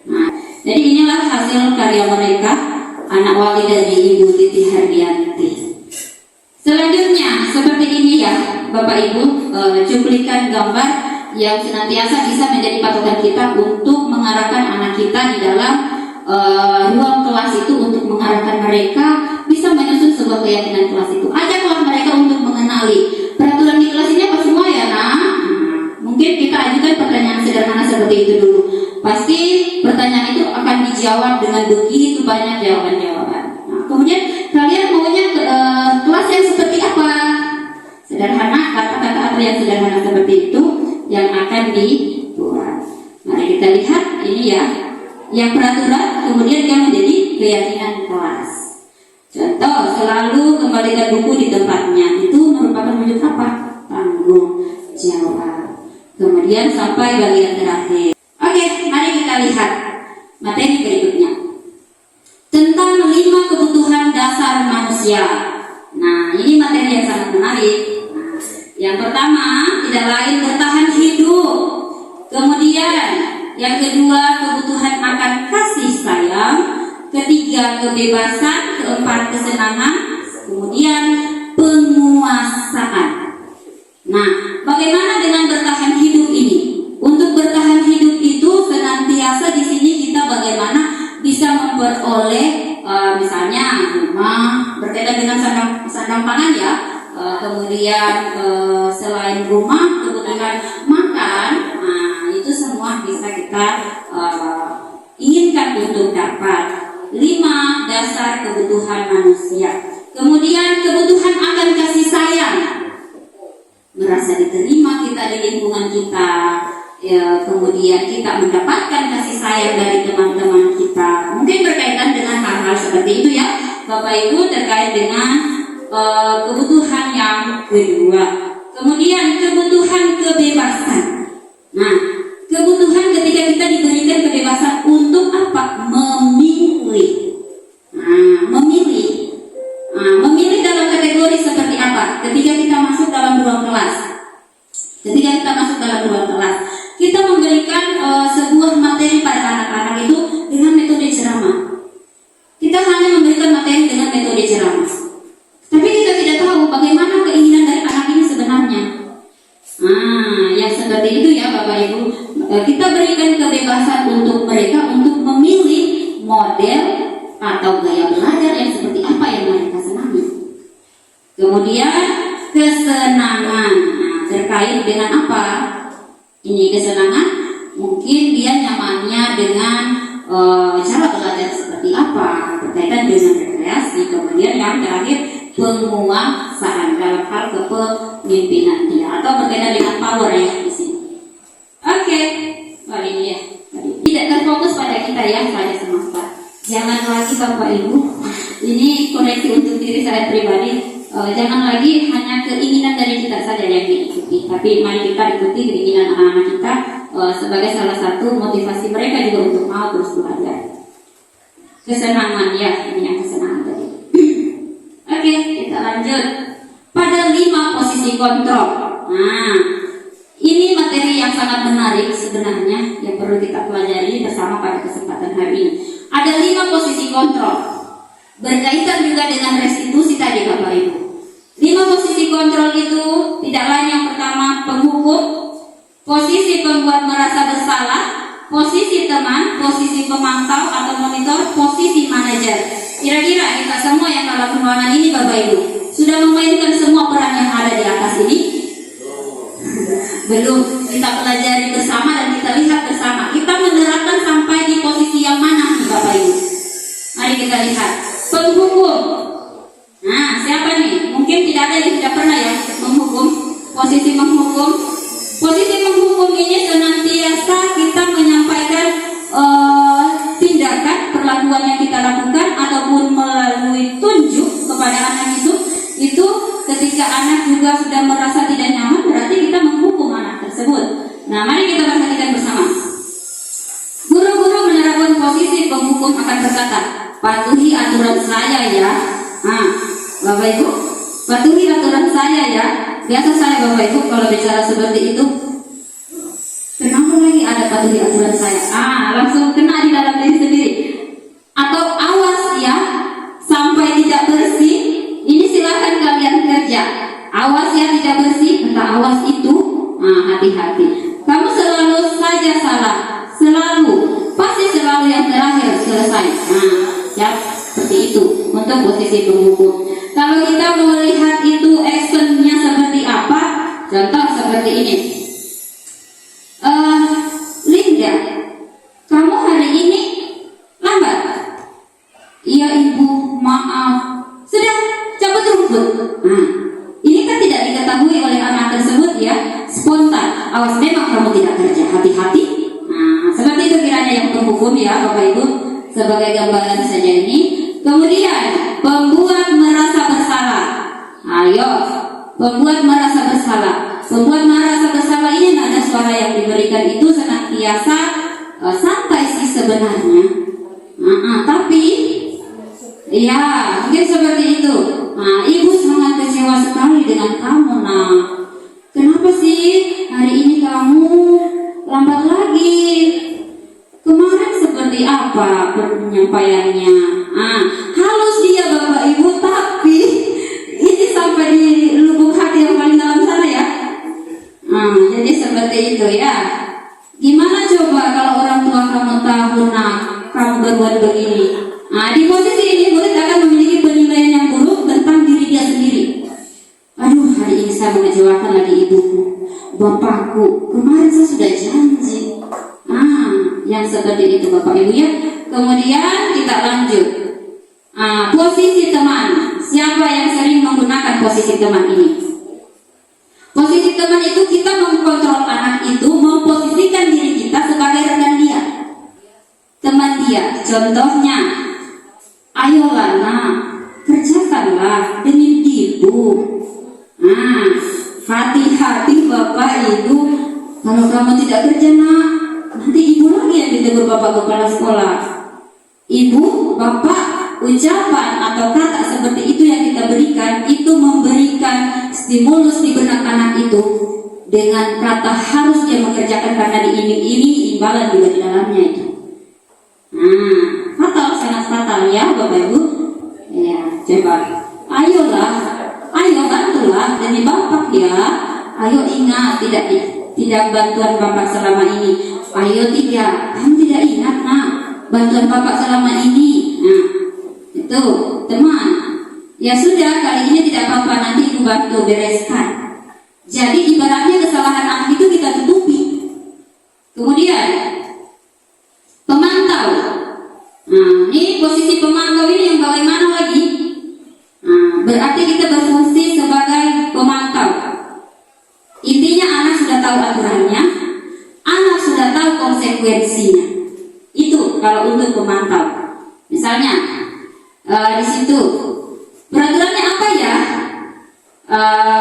Nah, jadi inilah hasil karya mereka, anak wali dari Ibu Titi Hardianti. Selanjutnya seperti ini ya Bapak Ibu, cuplikan gambar yang senantiasa bisa menjadi patokan kita untuk mengarahkan anak kita di dalam ruang kelas itu, untuk mengarahkan mereka bisa menyusun sebuah keyakinan kelas itu. Ajaklah mereka untuk mengenali peraturan di kelas ini apa semua ya nak. Mungkin kita ajukan pertanyaan sederhana seperti itu dulu. Pasti pertanyaan itu akan dijawab dengan begitu banyak jawaban-jawaban. Nah, kemudian kalian maunya kelas yang seperti apa? Sederhana, kata-kata apa yang sederhana seperti itu yang akan dibuat. Mari kita lihat ini ya, yang peraturan kemudian yang menjadi keyakinan kelas. Contoh, selalu kembalikan buku di tempatnya, itu merupakan wujud apa? Tanggung jawab. Kemudian sampai bagian terakhir. Oke, mari kita lihat materi berikutnya tentang 5 kebutuhan dasar manusia. Nah, ini materi yang sangat menarik. Yang pertama, tidak lain bertahan hidup. Kemudian, yang kedua, kebutuhan akan kasih sayang. Ketiga, kebebasan. Keempat, kesenangan. Kemudian, penguasaan. Nah, bagaimana dengan bertahan hidup ini? Untuk bertahan hidup itu senantiasa di sini kita bagaimana bisa memperoleh misalnya rumah berkaitan dengan sandang pangan ya. Kemudian selain rumah, kebutuhan makan, nah itu semua bisa kita inginkan untuk dapat. 5 dasar kebutuhan manusia. Kemudian kebutuhan akan kasih sayang, merasa diterima kita di lingkungan kita, ya, kemudian kita mendapatkan kasih sayang dari teman-teman kita. Mungkin berkaitan dengan hal-hal seperti itu ya, Bapak Ibu, terkait dengan kebutuhan yang kedua. Kemudian kebutuhan kebebasan. Nah, kebutuhan ketika kita diberikan kebebasan untuk apa? Memilih. Memilih dalam kategori seperti apa? Ketika kita masuk dalam ruang kelas. Kita memberikan sebuah materi pada anak-anak itu dengan metode ceramah. Kita hanya memberikan materi dengan metode ceramah. Tapi kita tidak tahu bagaimana keinginan dari anak ini sebenarnya. Yang seperti itu ya Bapak Ibu. Kita berikan kebebasan untuk mereka untuk memilih model atau gaya belajar yang seperti apa yang mereka senangi. Kemudian kesenangan. Terkait dengan apa? Ini kesenangan, mungkin dia nyamannya dengan cara belajar seperti apa, berkaitan dengan rekreasi. Kemudian yang terakhir penguasaan dalam hal kepemimpinan dia atau berkaitan dengan power ya di sini. Oke, ini ya. Tidak terfokus pada kita ya, pada semesta. Jangan lagi Bapak Ibu, ini koreksi untuk diri saya pribadi. Jangan lagi hanya keinginan dari kita saja yang diikuti, tapi mari kita ikuti keinginan anak-anak kita sebagai salah satu motivasi mereka juga untuk mau terus belajar. Kesenangan ya, ini yang kesenangan tadi. Oke, kita lanjut pada 5 posisi kontrol. Nah, ini materi yang sangat menarik sebenarnya yang perlu kita pelajari bersama pada kesempatan hari ini. Ada 5 posisi kontrol berkaitan juga dengan restitusi tadi Bapak Ibu. 5 posisi kontrol itu tidak lain, yang pertama penghukum, posisi pembuat merasa bersalah, posisi teman, posisi pemantau atau monitor, posisi manajer. Kira-kira kita semua yang dalam ruangan ini Bapak Ibu sudah memainkan semua peran yang ada di atas ini? Belum. Kita pelajari bersama dan kita lihat bersama. Kita menerapkan sampai di posisi yang mana nih Bapak Ibu? Mari kita lihat. Penghukum. Nah, siapa nih? Mungkin tidak ada yang tidak pernah ya menghukum. Posisi menghukum. Posisi menghukum ini senantiasa kita menyampaikan tindakan perlakuan yang kita lakukan ataupun melalui tunjuk kepada anak itu ketika anak juga sudah merasa tidak nyaman, berarti kita menghukum anak tersebut. Nah, mari kita perhatikan bersama. Guru-guru menerapkan posisi penghukum akan berkata, patuhi aturan saya ya. Bapak Ibu, patuhi aturan saya ya. Biasa saya Bapak Ibu kalau bicara seperti itu, kenapa lagi ada patuhi aturan saya? Langsung kena di dalam diri sendiri. Atau awas ya, sampai tidak bersih. Ini silakan kalian kerja. Awas ya tidak bersih, kata awas itu. Hati-hati. Kamu selalu saja salah, pasti selalu yang terakhir selesai. Ya, seperti itu untuk posisi penghukum. Kalau kita melihat itu actionnya seperti apa, contoh seperti ini. Linda, kamu hari ini lambat. Iya Ibu, maaf. Sudah, cabut rumput. Ini kan tidak diketahui oleh anak tersebut ya, spontan. Awas memang kamu tidak kerja, hati-hati. Seperti itu kiranya yang penghukum ya Bapak Ibu, sebagai gambaran saja ini. Kemudian pembuat merasa bersalah. Ayo, pembuat merasa bersalah. Pembuat merasa bersalah ini nada suara yang diberikan itu senantiasa santai sih sebenarnya. Tapi ya mungkin seperti itu. Ibu sangat kecewa sekali dengan kamu. apa penyampaiannya. Halus dia Bapak Ibu, tapi ini sampai di lubuk hati yang paling dalam sana ya. Jadi seperti itu ya. Gimana coba kalau orang tua kamu tahu kamu berbuat begini? Di posisi ini murid akan memiliki penilaian yang buruk tentang diri dia sendiri. Aduh, hari ini saya mengecewakan lagi ibuku, bapakku. Kemarin saya sudah janji. Yang seperti itu Bapak Ibu ya. Kemudian kita lanjut. Posisi teman. Siapa yang sering menggunakan posisi teman ini? Posisi teman itu kita mengkontrol anak itu, memposisikan diri kita sebagai rekan dia, teman dia. Contohnya, ayolah nak, kerjakanlah demi ibu. Hati-hati Bapak Ibu, kalau kamu tidak kerja nak, nanti ibu lagi yang ditegur Bapak kepala sekolah. Ibu, Bapak, ucapan atau kata seperti itu yang kita berikan, itu memberikan stimulus di benak anak itu dengan kata harus dia mengerjakan karena diiming-imingi imbalan juga di dalamnya itu. Fatal, sangat fatal ya Bapak Ibu. Ya, coba. Ayolah, ayo bantulah demi Bapak ya. Ayo ingat, tidak bantuan Bapak selama ini. Ayo kamu tidak ingat nak, bantuan Bapak selama ini. Itu teman. Ya sudah, kali ini tidak apa-apa, nanti ibu bantu bereskan. Jadi ibaratnya kesalahan anak itu kita tutupi. Kemudian pemantau. Ini posisi pemantau ini yang bagaimana lagi? Berarti kita berfungsi sebagai pemantau. Intinya anak sudah tahu aturannya, anak sudah tahu konsekuensinya. Itu kalau untuk pemantau. Misalnya di situ peraturannya apa ya?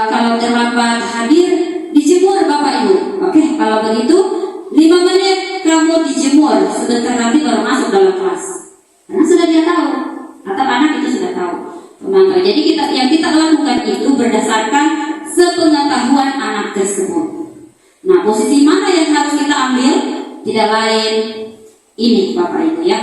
Kalau terlambat hadir dijemur Bapak Ibu. Oke, kalau begitu 5 menit kamu dijemur, sebentar nanti baru masuk dalam kelas. Karena sudah dia tahu, atau anak itu sudah tahu. Pemantau. Jadi yang kita lakukan itu berdasarkan sepengetahuan anak tersebut. Nah, posisi mana yang harus kita ambil? Tidak lain ini Bapak Ibu ya.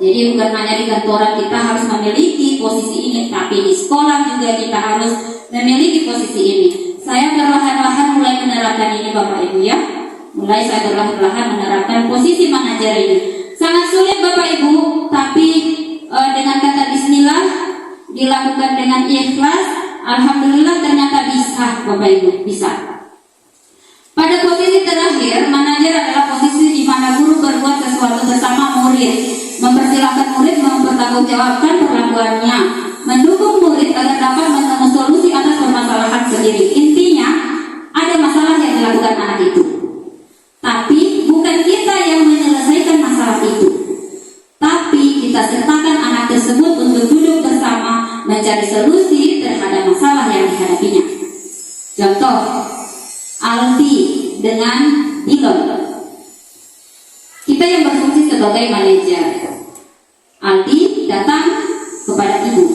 Jadi bukan hanya di kantoran kita harus memiliki posisi ini, tapi di sekolah juga kita harus memiliki posisi ini. Saya perlahan-lahan mulai menerapkan ini Bapak Ibu ya. Mulai saya perlahan-lahan menerapkan posisi manajer ini. Sangat sulit Bapak Ibu, tapi dengan kata bismillah, dilakukan dengan ikhlas, alhamdulillah ternyata bisa Bapak Ibu, bisa. Pada posisi terakhir, manajer adalah posisi di mana guru berbuat sesuatu bersama murid, mempersilahkan murid mempertanggungjawabkan perlakuannya, mendukung murid agar dapat menemukan solusi atas permasalahan sendiri. Intinya, ada masalah yang dilakukan anak itu, tapi bukan kita yang menyelesaikan masalah itu, tapi kita sertakan anak tersebut untuk duduk bersama mencari solusi terhadap masalah yang dihadapinya. Contoh, Aldi dengan Dilon. Kita yang berfungsi sebagai manajer. Aldi datang kepada ibu.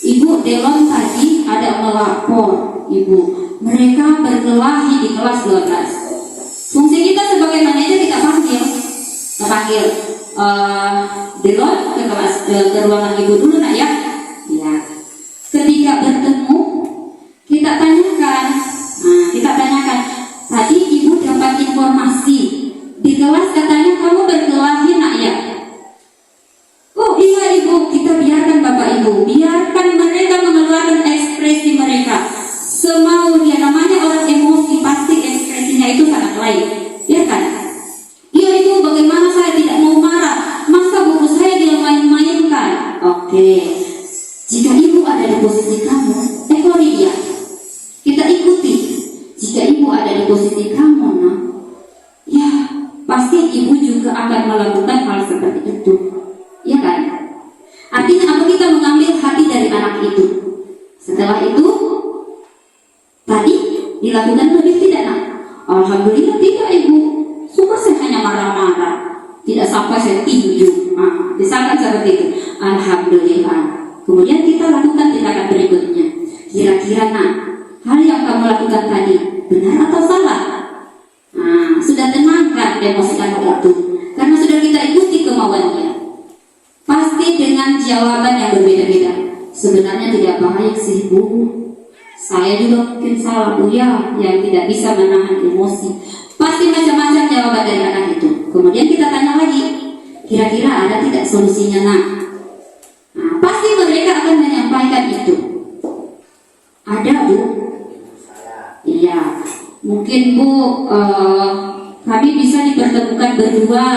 Ibu, Delon tadi ada melapor ibu, mereka berkelahi di kelas 12. Fungsi kita sebagai manajer, kita panggil Delon ke kelas, ke ruangan ibu dulu nak ya. Ya. Ketika bertemu, kita tanyakan, tadi ibu dapat informasi di kelas katanya kamu berkelahi nak ya? Oh iya ibu, kita biarkan Bapak Ibu, biarkan mereka mengeluarkan ekspresi mereka semau dia. Namanya orang emosi, pasti ekspresinya itu sangat lain, ya kan? Iya ibu, bagaimana saya tidak mau marah, masa buku saya dia main-mainkan. Oke, jika ibu ada di posisi kamu, ekori dia, kita ikuti. Jika ibu ada di posisi kamu, nah, ya pasti ibu juga akan melakukan hal seperti itu, ya kan? Artinya apa? Kita mengambil hati dari anak itu. Setelah itu, tadi dilakukan lebih tidak nak? Alhamdulillah tidak ibu. Suka saya hanya marah-marah, tidak sampai saya tinju. Misalkan seperti itu. Alhamdulillah. Kemudian kita lakukan tindakan berikutnya. Kira-kira nak, hal yang kamu lakukan tadi benar atau salah? Sudah tenangkan emosi anak itu, karena sudah kita ikuti kemauannya. sih Bu, saya juga mungkin salah Bu ya, yang tidak bisa menahan emosi. Pasti macam-macam jawaban dari anak itu. Kemudian kita tanya lagi, kira-kira ada tidak solusinya nak? Nah, pasti mereka akan menyampaikan itu. Ada Bu? Iya. Mungkin Bu, kami bisa dipertemukan berdua.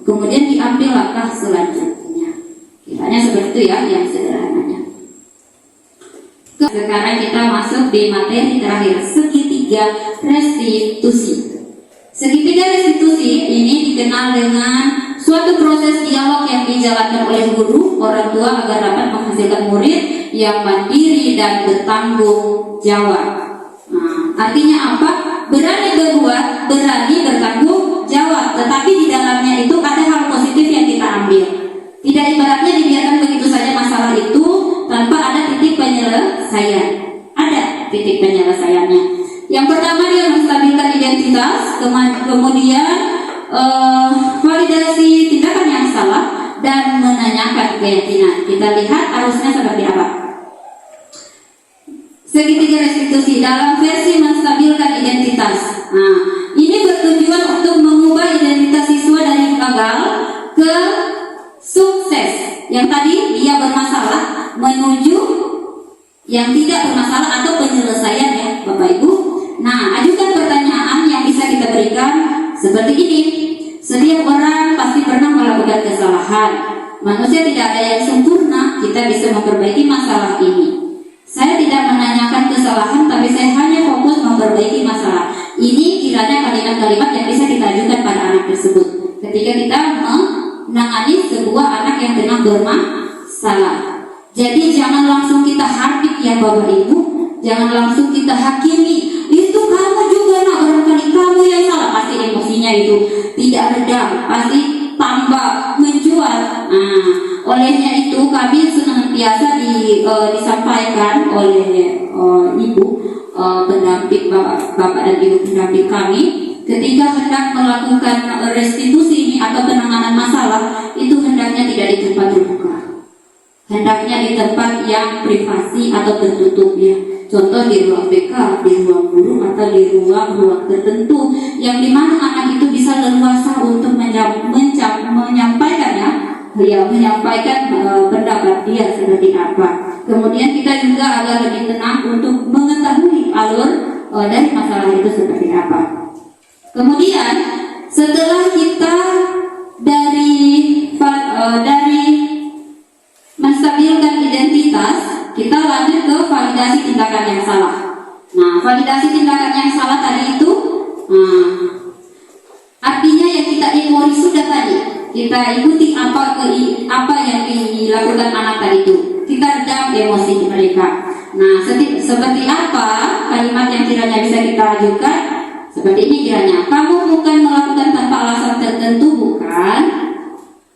Kemudian diambil langkah selanjutnya. Kiranya seperti itu ya, yang sederhananya. Sekarang kita masuk di materi terakhir, segitiga restitusi. Segitiga restitusi ini dikenal dengan suatu proses dialog yang dijalankan oleh guru, orang tua agar dapat menghasilkan murid yang mandiri dan bertanggung jawab. Nah, artinya apa? Berani berbuat, berani bertanggung jawab. Tetapi di dalamnya itu ada hal positif yang kita ambil. Tidak ibaratnya dibiarkan begitu saja masalah itu tanpa ada titik penyelesaian. Ada titik penyelesaiannya. Yang pertama dia menstabilkan identitas, kemudian validasi tindakan yang salah dan menanyakan keyakinan. Kita lihat arusnya seperti apa. Segitiga restitusi dalam versi menstabilkan identitas. Nah, ini bertujuan untuk mengubah identitas siswa dari gagal ke sukses. Yang tadi dia bermasalah menuju yang tidak bermasalah atau penyelesaian ya Bapak Ibu. Nah, ajukan pertanyaan yang bisa kita berikan seperti ini. Setiap orang pasti pernah melakukan kesalahan. Manusia tidak ada yang sempurna. Kita bisa memperbaiki masalah ini. Saya tidak menanyakan kesalahan, tapi saya hanya fokus memperbaiki masalah. Ini kiranya kalimat-kalimat yang bisa kita ajukan pada anak tersebut ketika kita menangani sebuah anak yang tengah bermasalah. Jadi jangan langsung kita hardik ya Bapak Ibu, jangan langsung kita hakimi. Itu kamu juga nak, barangkali kamu yang salah. Pasti emosinya itu tidak redam, pasti tambah menjual. Nah, olehnya itu kami senantiasa disampaikan oleh ibu pendamping bapak dan ibu pendamping kami ketika hendak melakukan restitusi ini atau penanganan masalah itu hendaknya tidak di tempat terbuka, hendaknya di tempat yang privasi atau tertutup ya. Contoh di ruang BK, di ruang guru atau di ruang-ruang tertentu yang dimana anak itu bisa leluasa untuk menyampaikan menyampaikan pendapat dia seperti apa. Kemudian kita juga agak lebih tenang untuk mengetahui alur dari masalah itu seperti apa. Kemudian setelah kita dari menstabilkan identitas, kita lanjut ke validasi tindakan yang salah. Nah, validasi tindakan yang salah tadi itu artinya yang kita ignori sudah tadi. Kita ikuti apa yang dilakukan anak tadi itu. Kita redam emosi mereka. Nah, seperti apa kalimat yang kiranya bisa kita ajukan? Seperti ini kiranya. Kamu bukan melakukan tanpa alasan tertentu, bukan?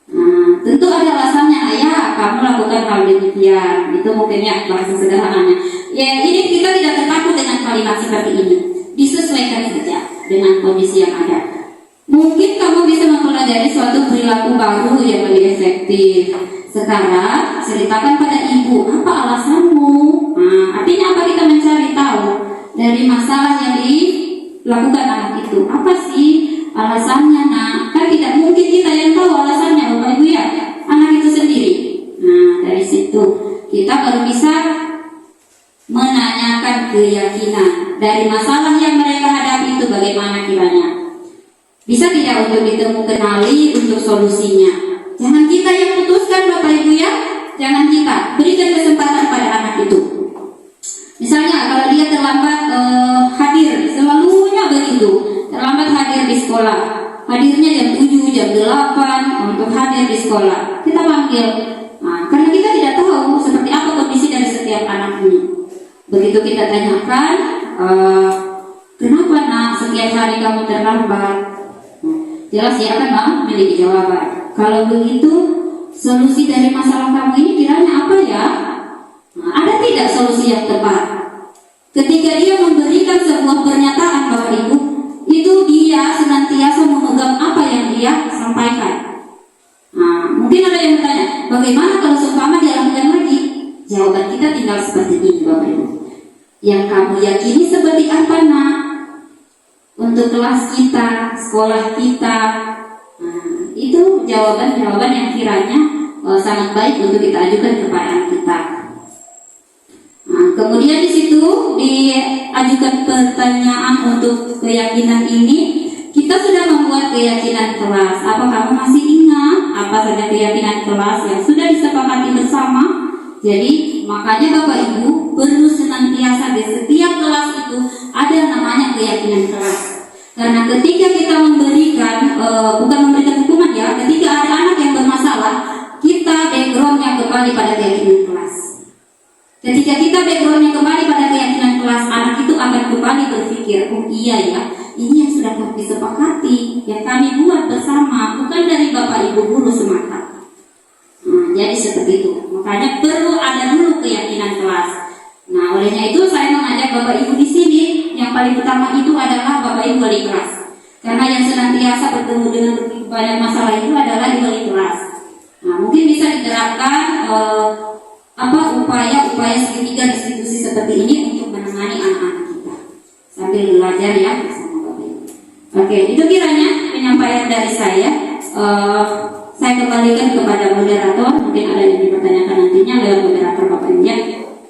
Nah, tentu ada alasannya, ayah. Kamu lakukan hal demikian. Itu mungkin ya bahasa sederhananya. Ya, ini kita tidak takut dengan kalimat seperti ini. Disesuaikan saja dengan kondisi yang ada. Mungkin kamu bisa mempelajari suatu perilaku baru yang lebih efektif. Sekarang ceritakan pada ibu apa alasanmu. Nah, artinya apa? Kita mencari tahu dari masalah yang dilakukan anak itu. Apa sih alasannya? Nah, kan tidak mungkin kita yang tahu alasannya, Bapak Ibu ya. Anak itu sendiri. Nah, dari situ kita baru bisa menanyakan keyakinan dari masalah yang mereka hadapi itu bagaimana kiranya. Bisa tidak untuk kenali untuk solusinya. Jangan kita yang putuskan Bapak Ibu ya. Jangan kita. Berikan kesempatan pada anak itu. Misalnya kalau dia terlambat hadir, selalunya begitu. Terlambat hadir di sekolah. Hadirnya jam 7, jam 8 untuk hadir di sekolah. Kita panggil. Nah, karena kita tidak tahu seperti apa kondisi dari setiap anak ini. Begitu kita tanyakan, kenapa nak setiap hari kamu terlambat? Jelas dia akan memiliki jawaban. Kalau begitu, solusi dari masalah kamu ini kiranya apa ya? Nah, ada tidak solusi yang tepat? Ketika dia memberikan sebuah pernyataan Bapak Ibu, itu dia senantiasa memegang apa yang dia sampaikan. Nah, mungkin ada yang bertanya, bagaimana kalau seumpama dia lakukan lagi? Jawaban kita Yang kamu yakini seperti apa, nak? Untuk kelas kita, sekolah kita. Nah, itu jawaban-jawaban yang kiranya sangat baik untuk kita ajukan kepada anak kita. Nah, kemudian di situ diajukan pertanyaan untuk keyakinan ini. Kita sudah membuat keyakinan kelas. Apa kamu masih ingat apa saja keyakinan kelas yang sudah disepakati bersama? Jadi makanya Bapak Ibu perlu senantiasa di setiap kelas itu ada namanya keyakinan kelas. Karena ketika kita memberikan, bukan memberikan hukuman ya, ketika ada anak yang bermasalah, kita backgroundnya kembali pada keyakinan kelas. Ketika kita backgroundnya kembali pada keyakinan kelas, anak itu akan kembali berpikir, oh iya ya, ini yang sudah kami sepakati, yang kami buat bersama, bukan dari Bapak Ibu guru semata. Jadi seperti itu. Makanya perlu ada dulu keyakinan kelas. Nah, olehnya itu saya mengajak Bapak Ibu di sini, yang paling utama itu adalah Bapak Ibu wali kelas. Karena yang senantiasa bertemu dengan banyak masalah itu adalah di wali kelas. Nah, mungkin bisa diterapkan upaya-upaya segitiga institusi seperti ini untuk menangani anak-anak kita sambil belajar ya bersama Bapak Ibu. Oke, itu kiranya penyampaian dari saya. Saya kembalikan kepada moderator, mungkin ada yang dipertanyakan nantinya lewat moderator Bapak Ibu ya.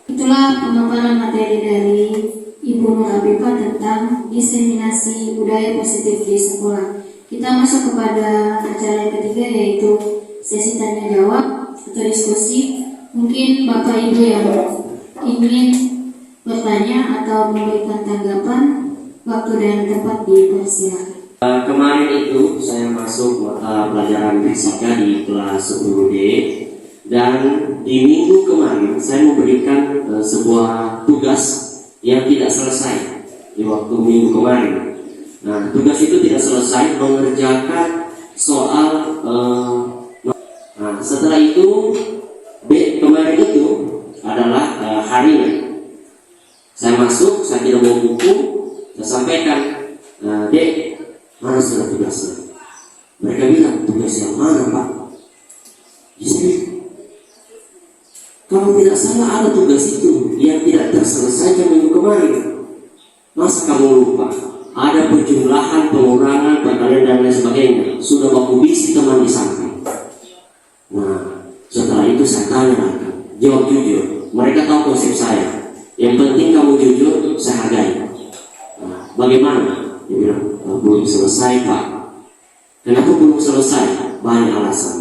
Itulah pemaparan materi dari Ibu Nur Afifah tentang diseminasi budaya positif di sekolah. Kita masuk kepada acara yang ketiga, yaitu sesi tanya jawab atau diskusi. Mungkin Bapak Ibu yang ingin bertanya atau memberikan tanggapan, waktu dan tempat dipersilakan.
Kemarin itu saya masuk mata pelajaran fisika di kelas 10D, dan di minggu kemarin saya memberikan sebuah tugas yang tidak selesai di waktu minggu kemarin. Nah, tugas itu tidak selesai, mengerjakan soal. Nah, setelah itu kemarin itu adalah harinya. Saya masuk, saya tidak bawa buku, saya sampaikan, Dek, mana sudah tugasnya? Mereka bilang, tugas yang mana Pak? Di sini. Kalau tidak salah ada tugas itu yang tidak terselesaikan minggu kemarin. Masa kamu lupa? Ada perjumlahan, pengurangan, perkalian dan lain sebagainya. Sudah baku bisi teman di samping. Nah, setelah itu saya tanya mereka, jawab jujur. Mereka tahu konsep saya. Yang penting kamu jujur, saya hargai. Nah, bagaimana? Dia bilang, belum selesai Pak. Kenapa belum selesai? Banyak alasan.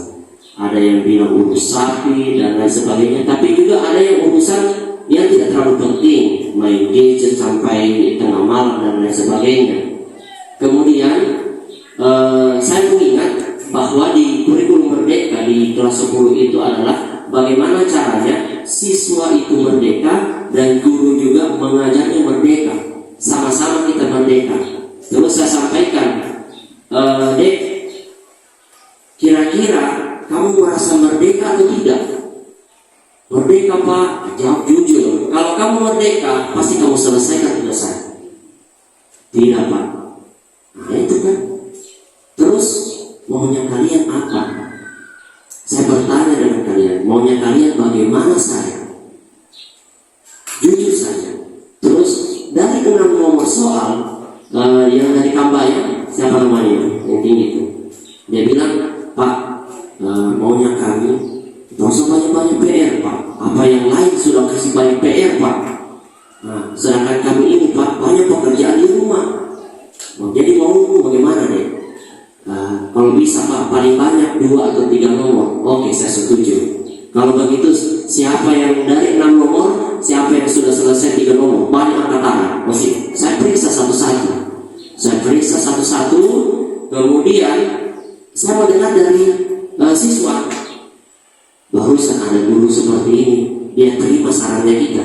Ada yang bilang urus sapi dan lain sebagainya. Tapi juga ada yang urusan yang tidak terlalu penting, main gadget sampai tengah malam dan lain sebagainya. Kemudian saya mengingat bahwa di kurikulum merdeka di kelas 10 itu adalah bagaimana caranya siswa itu merdeka dan guru juga mengajarnya merdeka. Sama-sama kita merdeka. Terus saya sampaikan, Dek, kira-kira kamu merasa merdeka atau tidak? Merdeka Pak, jawab jujur. Kalau kamu merdeka, pasti kamu selesaikan tugas saya. Tidak Pak. Nah itu kan. Terus maunya kalian apa? Saya bertanya dengan kalian, maunya kalian bagaimana saya? Jujur saja. Terus dari 6 nomor soal yang dari Kambaya, siapa namanya? Yang tinggi itu. Dia bilang, Pak, maunya kami tidak usah banyak-banyak PR Pak. Apa yang lain sudah kasih banyak PR Pak. Nah, sedangkan kami ini Pak banyak pekerjaan di rumah. Jadi mau bagaimana deh? Kalau bisa Pak paling banyak 2 atau 3 nomor. Oke, saya setuju. Kalau begitu siapa yang dari 6 nomor, siapa yang sudah selesai 3 nomor, banyak angkat tangan. Mesti saya periksa satu-satu. Saya periksa satu-satu. Kemudian saya mendengar dari siswa, barusan ada guru seperti ini, dia terima sarannya kita.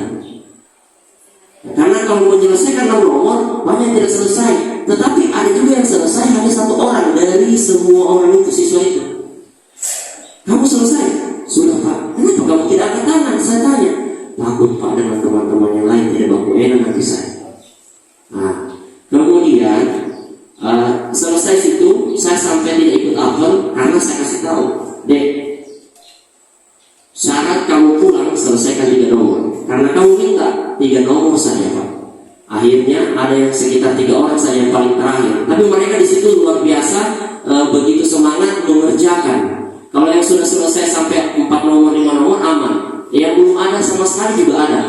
Karena kalau menyelesaikan 6 nomor, banyak tidak selesai. Tetapi ada juga yang selesai hanya 1 orang dari semua orang itu, siswa itu. Kamu selesai? Sudah Pak. Kenapa kamu tidak angkat tangan? Saya tanya. Takut Pak dengan teman-teman yang lain tidak baku enak nanti saya. Nah, kemudian selesai situ, saya sampai tidak ikut apel karena saya kasih tahu, Dek, syarat kamu pulang selesaikan 3 nomor. Karena kamu minta 3 nomor saja Pak. Akhirnya ada yang sekitar 3 orang saja yang paling terakhir. Tapi mereka di situ luar biasa, begitu semangat mengerjakan. Kalau yang sudah selesai sampai 4 nomor 5 nomor aman. Yang belum ada sama sekali juga ada.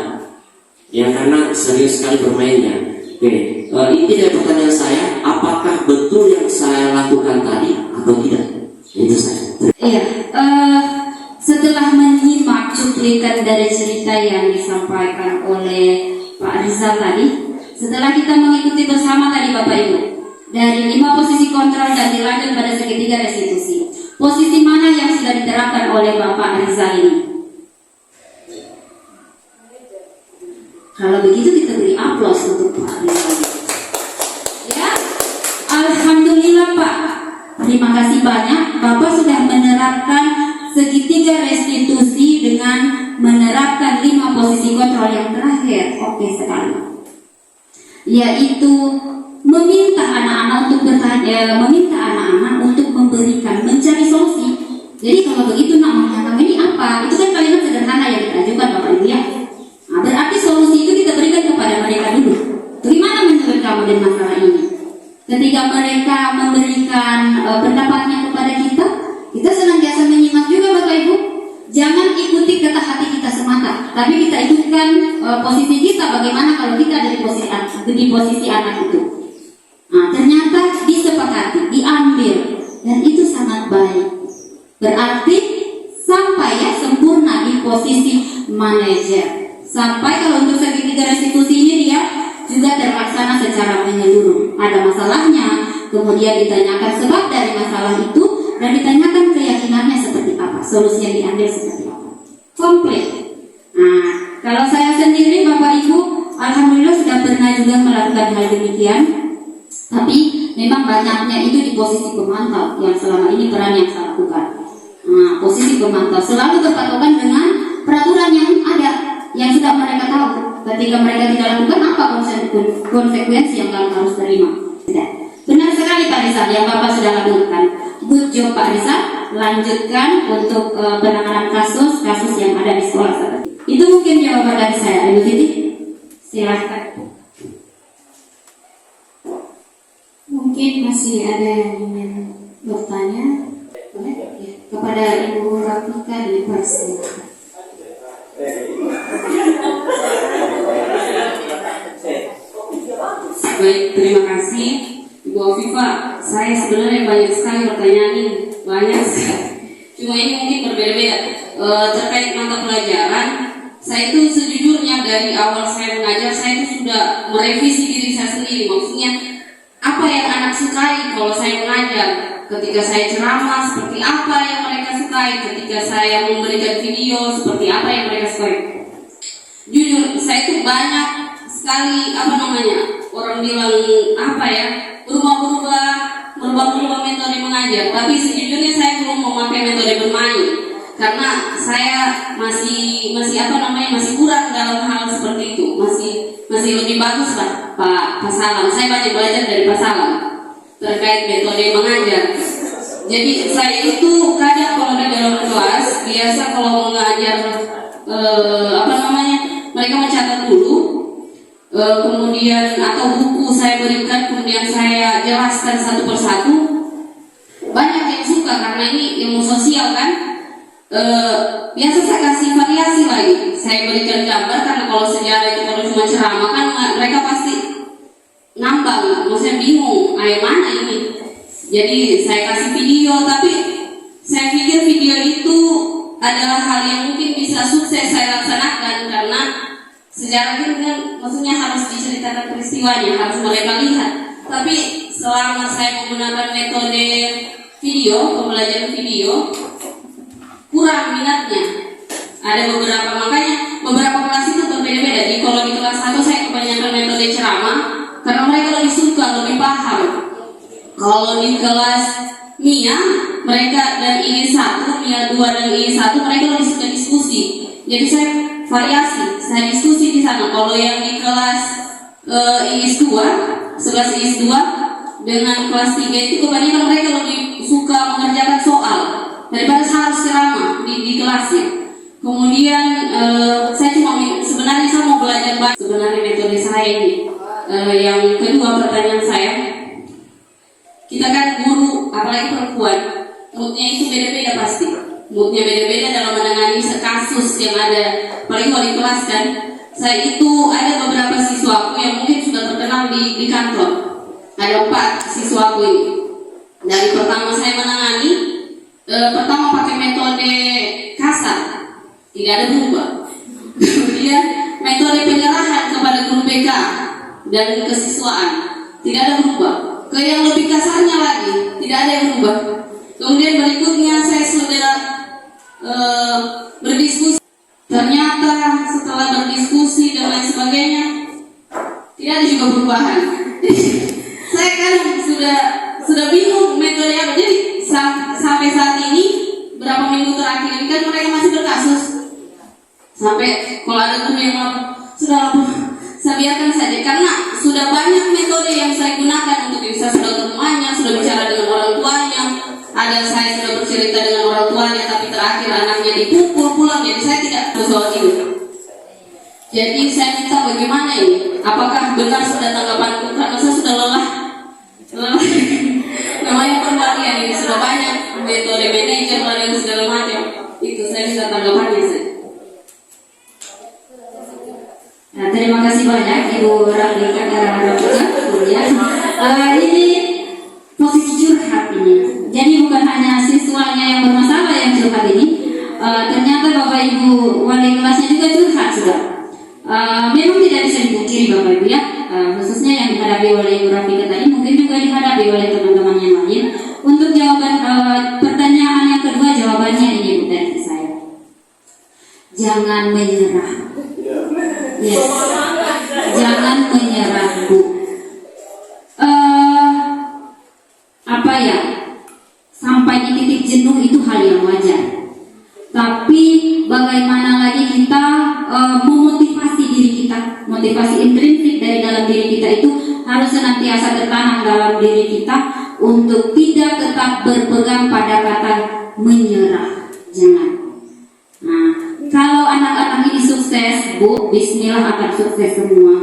Ya karena serius sekali bermainnya. Oke, inti dari pertanyaan saya, apakah betul yang saya lakukan tadi atau tidak? Itu saya.
Iya, setelah menyimak cuplikan dari cerita yang disampaikan oleh Pak Rizal tadi, setelah kita mengikuti bersama tadi Bapak Ibu, dari 5 posisi kontrol dan dilanjut pada segitiga restitusi, posisi mana yang sudah diterapkan oleh Bapak Rizal ini? Kalau begitu kita beri aplaus untuk Pak Rizal. Ya, alhamdulillah Pak. Terima kasih banyak. Bapak sudah menerapkan segitiga restitusi dengan menerapkan 5 posisi kontrol yang terakhir. Oke sekali. Yaitu meminta anak-anak untuk bertanya, meminta anak-anak untuk memberikan, mencari solusi. Jadi kalau begitu nak maunya kamu ini apa? Itu kan kalimat sederhana yang diajukan Bapak Ibu ya. Nah, berarti solusi itu kita berikan kepada mereka dulu. Bagaimana menurut kamu dengan masalah ini? Ketika mereka memberikan pendapatnya kepada kita senantiasa menyimak juga Bapak Ibu. Jangan ikuti kata hati kita semata, tapi kita ikutkan posisi kita. Bagaimana kalau kita ada di posisi anak itu? Nah, ternyata disepakati, diambil, dan itu sangat baik. Berarti sampai ya sempurna di posisi manajer. Sampai kalau untuk segitiga restitusi ini dia juga terlaksana secara menyeluruh. Ada masalahnya, kemudian ditanyakan sebab dari masalah itu, dan ditanyakan keyakinannya seperti apa, solusi yang diambil seperti apa. Komplit. Nah, kalau saya sendiri Bapak Ibu, alhamdulillah sudah pernah juga melakukan hal demikian. Tapi memang banyaknya itu di posisi pemantau yang selama ini peran yang saya lakukan. Nah, posisi pemantau selalu berpatokan dengan peraturan yang ada, yang sudah mereka tahu. Ketika mereka tidak lakukan, apa konsekuensi yang kalian harus terima? Tidak. Benar sekali Pak Rizal yang Bapak sudah lakukan. Good job Pak Rizal. Lanjutkan untuk penanganan kasus yang ada di sekolah saat ini. Itu mungkin jawaban dari saya. Ibu Titi, silahkan.
Mungkin masih ada yang ingin bertanya. Boleh? Ya. Kepada Ibu Rafika dipersilakan.
Baik, terima kasih Ibu Afifa. Saya sebenarnya banyak sekali pertanyaan ini, banyak sekali. Cuma ini mungkin berbeda-beda. Terkait mata pelajaran, saya itu sejujurnya dari awal saya mengajar, saya itu sudah merevisi diri saya sendiri. Maksudnya, apa yang anak sukai kalau saya mengajar? Ketika saya ceramah, seperti apa yang mereka sukai? Ketika saya memberikan video, seperti apa yang mereka sukai? Jujur, saya itu banyak sekali orang bilang berubah metode mengajar, tapi sejujurnya saya belum memakai metode bermain karena saya masih kurang dalam hal seperti itu, masih lebih bagus lah Pak Salam. Saya banyak belajar dari Pak Salam terkait metode mengajar. Jadi saya itu kadang kalau di dalam kelas biasa kalau mengajar mereka mencatat dulu, kemudian atau buku saya berikan, kemudian saya jelaskan satu persatu. Banyak yang suka karena ini ilmu sosial kan. Biasa saya kasih variasi lagi. Saya berikan gambar karena kalau sejarah itu kalau cuma ceramah kan mereka pasti ngambang, maksudnya bingung, ayat mana ini. Jadi saya kasih video, tapi saya pikir video itu adalah hal yang mungkin bisa sukses saya laksanakan karena sejarah itu kan maksudnya harus diceritakan peristiwanya, harus mereka lihat. Tapi selama saya menggunakan metode video, pembelajaran video, kurang minatnya. Ada makanya beberapa kelas itu berbeda-beda. Kalau di kelas 1 saya kebanyakan metode ceramah karena mereka lebih suka, lebih paham. Kalau di kelas MIA, mereka dan IE 1, MIA 2 dan IE 1 mereka lebih suka diskusi. Jadi saya variasi, saya diskusi di sana. Kalau yang di kelas IS 2, 11 IS 2 dengan kelas 3 itu kebanyakan mereka lebih suka mengerjakan soal daripada harus ceramah di kelasnya. Kemudian saya sebenarnya mau belajar banyak sebenarnya metode saya ini. Yang kedua pertanyaan saya, kita kan guru, apalagi perempuan, moodnya itu beda-beda pasti. Moodnya beda-beda dalam menangani kasus yang ada, apalagi kalau di kelas kan. Saya itu ada beberapa siswaku yang mungkin sudah terkenal di kantor. Ada 4 siswaku ini. Dari pertama saya menangani, pertama pakai metode kasar, tidak ada berubah. Kemudian metode penyerahan kepada guru BK dan kesiswaan, tidak ada berubah. Ke yang lebih kasarnya lagi, tidak ada yang berubah. Kemudian berikutnya saya sudah berdiskusi. Ternyata setelah berdiskusi dan lain sebagainya, tidak ada juga perubahan. Saya kan sudah bingung metode apa. Jadi sampai saat ini, berapa minggu terakhir ini kan mereka masih berkasus. Sampai kalau ada guru yang sudah saya biarkan saja, karena sudah banyak metode yang saya gunakan untuk bisa sudah temuannya, sudah bicara dengan orang tuanya. Ada saya sudah bercerita dengan orang tuanya, tapi terakhir anaknya dipukul pulang. Jadi saya tidak tahu soal itu. Jadi saya minta bagaimana ini? Apakah benar sudah tanggapanku? Karena saya sudah lelah. Namanya perwalian ini sudah banyak metode manajer dan segala macam. Itu saya minta tanggapannya saya.
Nah, terima kasih banyak Ibu Rafika ya. Ini posisi curhat ini. Jadi bukan hanya siswanya yang bermasalah yang curhat ini, ternyata Bapak Ibu wali kelasnya juga curhat sudah. Memang tidak bisa dipungkiri Bapak Ibu ya, khususnya yang dihadapi oleh Ibu Rafika tadi mungkin juga dihadapi oleh teman-teman yang lain. Untuk jawaban pertanyaan yang kedua, jawabannya ini Bu dari saya. Jangan menyerah. Yes. Jangan menyerah Bu. Apa ya? Sampai di titik jenuh itu hal yang wajar. Tapi bagaimana lagi kita memotivasi diri kita, motivasi intrinsik dari dalam diri kita itu harus senantiasa tertanam dalam diri kita untuk tidak tetap berpegang pada kata menyerah. Jangan. Nah, kalau anak-anak ini sukses, Bu, bismillah akan sukses semua.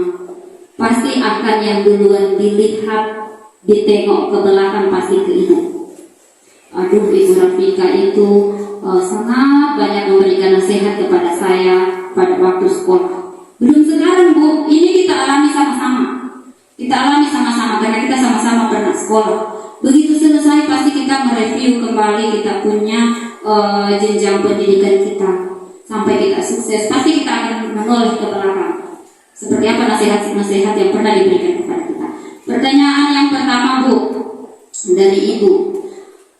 Pasti akan yang duluan dilihat, ditengok ke belakang pasti ke ibu. Aduh, Ibu Rafika itu sangat banyak memberikan nasihat kepada saya pada waktu sekolah. Belum sekarang Bu, ini kita alami sama-sama. Kita alami sama-sama karena kita sama-sama pernah sekolah. Begitu selesai pasti kita mereview kembali kita punya jenjang pendidikan kita. Sampai kita sukses, pasti kita akan menoleh ke belakang. Seperti apa nasihat-nasihat yang pernah diberikan kepada kita. Pertanyaan yang pertama Bu, dari Ibu.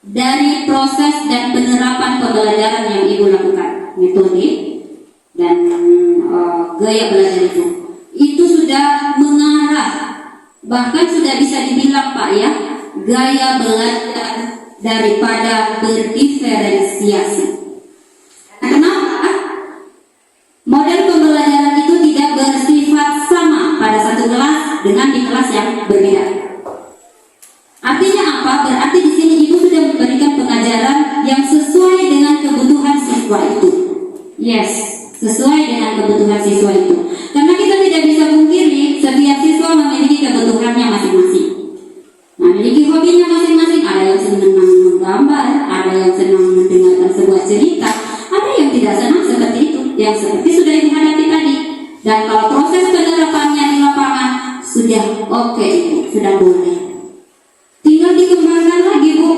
Dari proses dan penerapan pembelajaran yang Ibu lakukan, metode dan gaya belajar itu sudah mengarah, bahkan sudah bisa dibilang Pak ya, gaya belajar daripada berdiferensiasi. Kenapa? Model pembelajaran itu tidak bersifat sama pada satu kelas dengan di kelas yang berbeda. Artinya apa? Berarti di sini Ibu sudah memberikan pengajaran yang sesuai dengan kebutuhan siswa itu. Yes, sesuai dengan kebutuhan siswa itu. Karena kita tidak bisa pungkiri setiap siswa memiliki kebutuhannya masing-masing. Memiliki hobinya masing-masing. Ada yang senang menggambar, ada yang senang mendengarkan sebuah cerita, ada yang tidak senang seperti itu, yang seperti sudah Ibu hadapi tadi. Dan kalau proses penerapannya di lapangan sudah oke, Ibu, sudah boleh. Tinggal dikembangkan lagi Bu,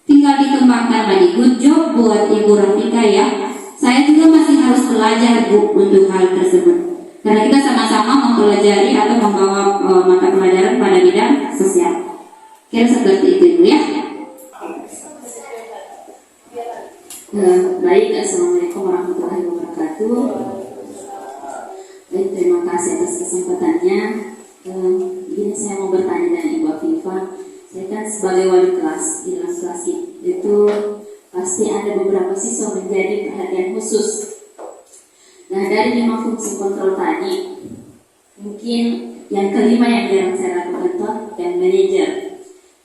tinggal dikembangkan lagi. Good job buat Ibu Rafika ya. Saya juga masih harus belajar Bu untuk hal tersebut. Karena kita sama-sama mempelajari atau membawa mata pelajaran pada bidang sosial. Kira seperti itu Ibu ya. Baik, Assalamualaikum warahmatullahi wabarakatuh. Baik, terima kasih atas kesempatannya. Ini saya mau bertanya dengan Ibu Afifah. Saya kan sebagai wali kelas di dalam kelas itu pasti ada beberapa siswa menjadi perhatian khusus. Nah, dari 5 fungsi kontrol tadi, mungkin yang kelima yang jarang saya lakukan itu dan manajer.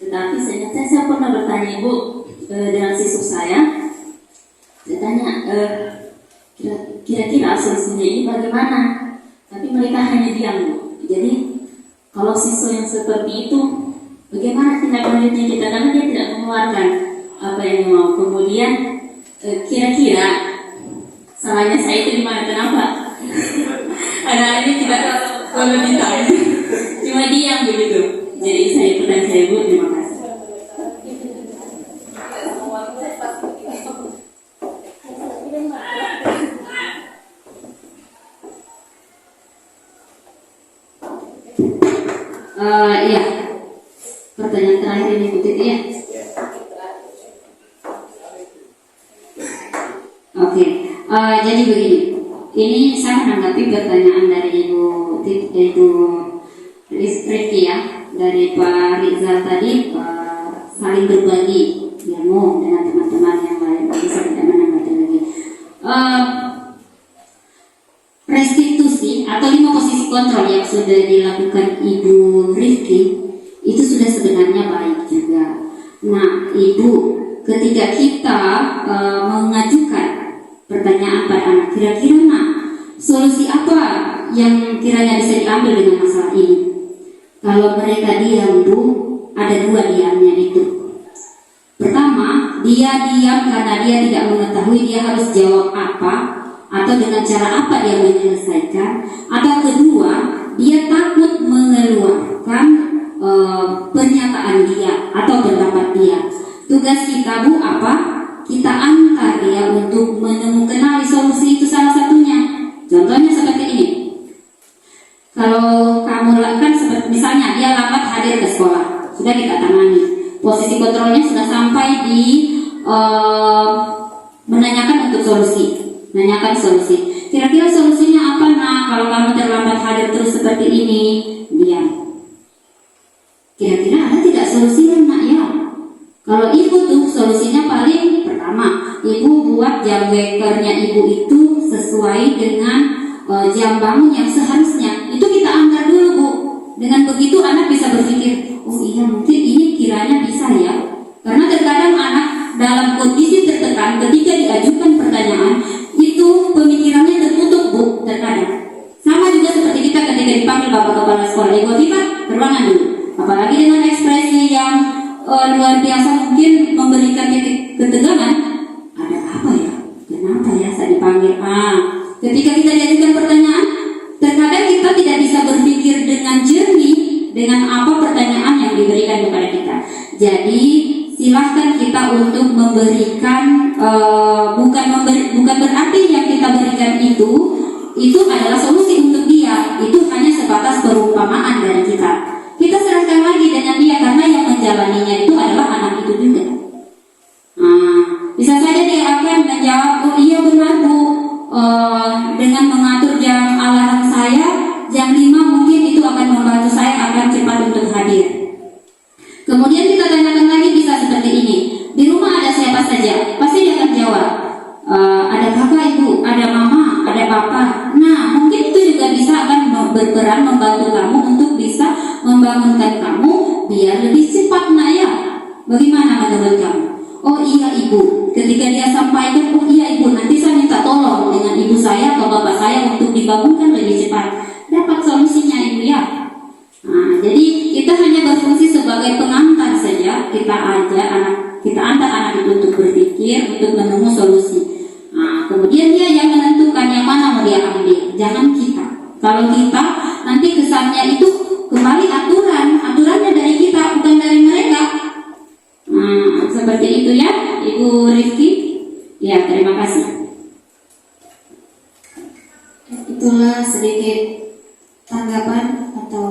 Tetapi saya pernah bertanya Ibu dengan siswa saya tanya kira-kira solusinya ini bagaimana? Tapi mereka hanya diam Bu. Jadi Kalau siswa yang seperti itu, bagaimana tindak lanjutnya kita? Karena dia tidak mengeluarkan apa yang dia mau. Kemudian kira-kira salahnya saya itu di mana? Kenapa? Anak-anak ini tidak kalau ditanya, cuma diam begitu. Jadi saya pertanyaan saya, Bu, terima kasih. Iya, pertanyaan terakhir ini Bu Titi ya. Oke, jadi begini. Ini saya menanggapi pertanyaan dari Ibu Rifki ya, dari Pak Rizal tadi, saling berbagi ilmu dengan teman-teman yang lain. Bisa tidak menanggapi lagi. Restitusi atau 5 posisi kontrol yang sudah dilakukan Ibu Rifki itu sudah sebenarnya baik juga. Nah, Ibu, ketika kita mengajukan pertanyaan pada anak, kira-kira solusi apa yang kiranya bisa diambil dengan masalah ini? Kalau mereka diam, Bu, ada 2 diamnya itu. Pertama, dia diam karena dia tidak mengetahui dia harus jawab apa atau dengan cara apa dia menyelesaikan, atau kedua, dia takut mengeluarkan pernyataan dia atau pendapat dia. Tugas kita, Bu, apa? Kita antar dia untuk menemukan solusi itu salah satunya. Contohnya seperti ini. Kalau kamu lakukan seperti misalnya dia lambat hadir ke sekolah, sudah kita tangani. Posisi kontrolnya sudah sampai di menanyakan untuk solusi. Nanyakan solusi. Kira-kira solusinya apa, kalau kamu terlambat hadir terus seperti ini? Diam. Kira-kira ada tidak solusinya, ya? Kalau Ibu tuh solusinya paling pertama, Ibu buat jam wakernya Ibu itu sesuai dengan jam bangun yang seharusnya. Itu kita antar dulu, Bu. Dengan begitu anak bisa berpikir, oh iya mungkin ini kiranya bisa ya. Karena terkadang anak dalam kondisi tertekan ketika diajukan pertanyaan itu pemikirannya tertutup, Bu, terkadang. Sama juga seperti kita ketika dipanggil Bapak Kepala Sekolah, Ibu Tifat, ke ruangan dulu. Apalagi dengan ekspresi yang luar biasa mungkin memberikan titik ketegangan. Ada apa ya? Kenapa ya saya dipanggil? Ketika kita diajukan pertanyaan, terkadang kita tidak bisa berpikir dengan jernih dengan apa pertanyaan yang diberikan kepada kita. Jadi silahkan kita untuk memberikan bukan berarti yang kita berikan itu adalah solusi untuk dia. Itu hanya sebatas perumpamaan dari kita. Kita serahkan lagi dengan dia karena yang menjalaninya itu adalah anak itu juga. Bisa saja dia akan menjawab, oh iya benar, Bu, dengan mengatur jam alarm saya jam 5 mungkin itu akan membantu saya akan cepat untuk hadir. Kemudian kita tanyakan lagi bisa seperti ini. Di rumah ada siapa saja? Pasti dia akan jawab. Ada kakak, Ibu, ada mama, ada papa. Nah, mungkin itu juga bisa akan berperan membantu kamu untuk bisa membangunkan kamu biar lebih cepat, ya. Bagaimana menurut kamu? Oh iya, Ibu. Ketika dia sampaikan, oh iya, Ibu, nanti saya minta tolong dengan ibu saya atau bapak saya untuk dibangunkan lebih cepat. Dapat solusinya, Ibu, ya. Jadi kita hanya berfungsi sebagai pengantar saja. Kita antar anak itu untuk berpikir, untuk menemu solusi. Kemudian dia yang menentukan yang mana mau dia ambil. Jangan kita. Kalau kita nanti kesannya itu kembali aturannya dari kita bukan dari mereka. Seperti itu ya, Ibu Rifki. Ya, terima kasih.
Itulah sedikit tanggapan atau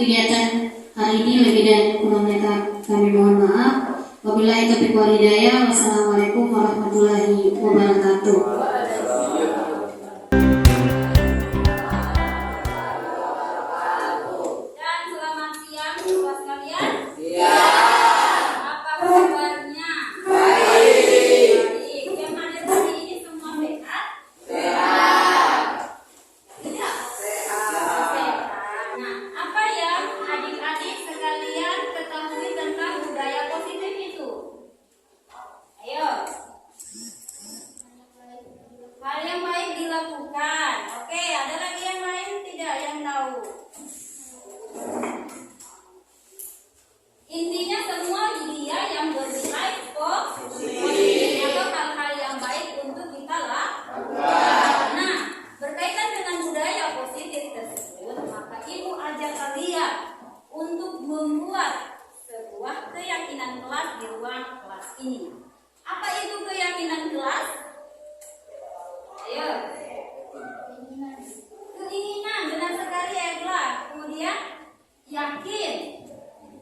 kegiatan hari ini. Lebih dan kurangnya kami mohon maaf. Wabillahi taufiq wal hidayah. Wassalamualaikum warahmatullahi wabarakatuh.
Dan selamat siang siswa sekalian. Apa kabarnya? Baik. Yang hadir hari ini semua sehat? Tidak? Sehat. Nah, apa yang adik-adik sekalian ketahui tentang budaya positif itu? Ayo.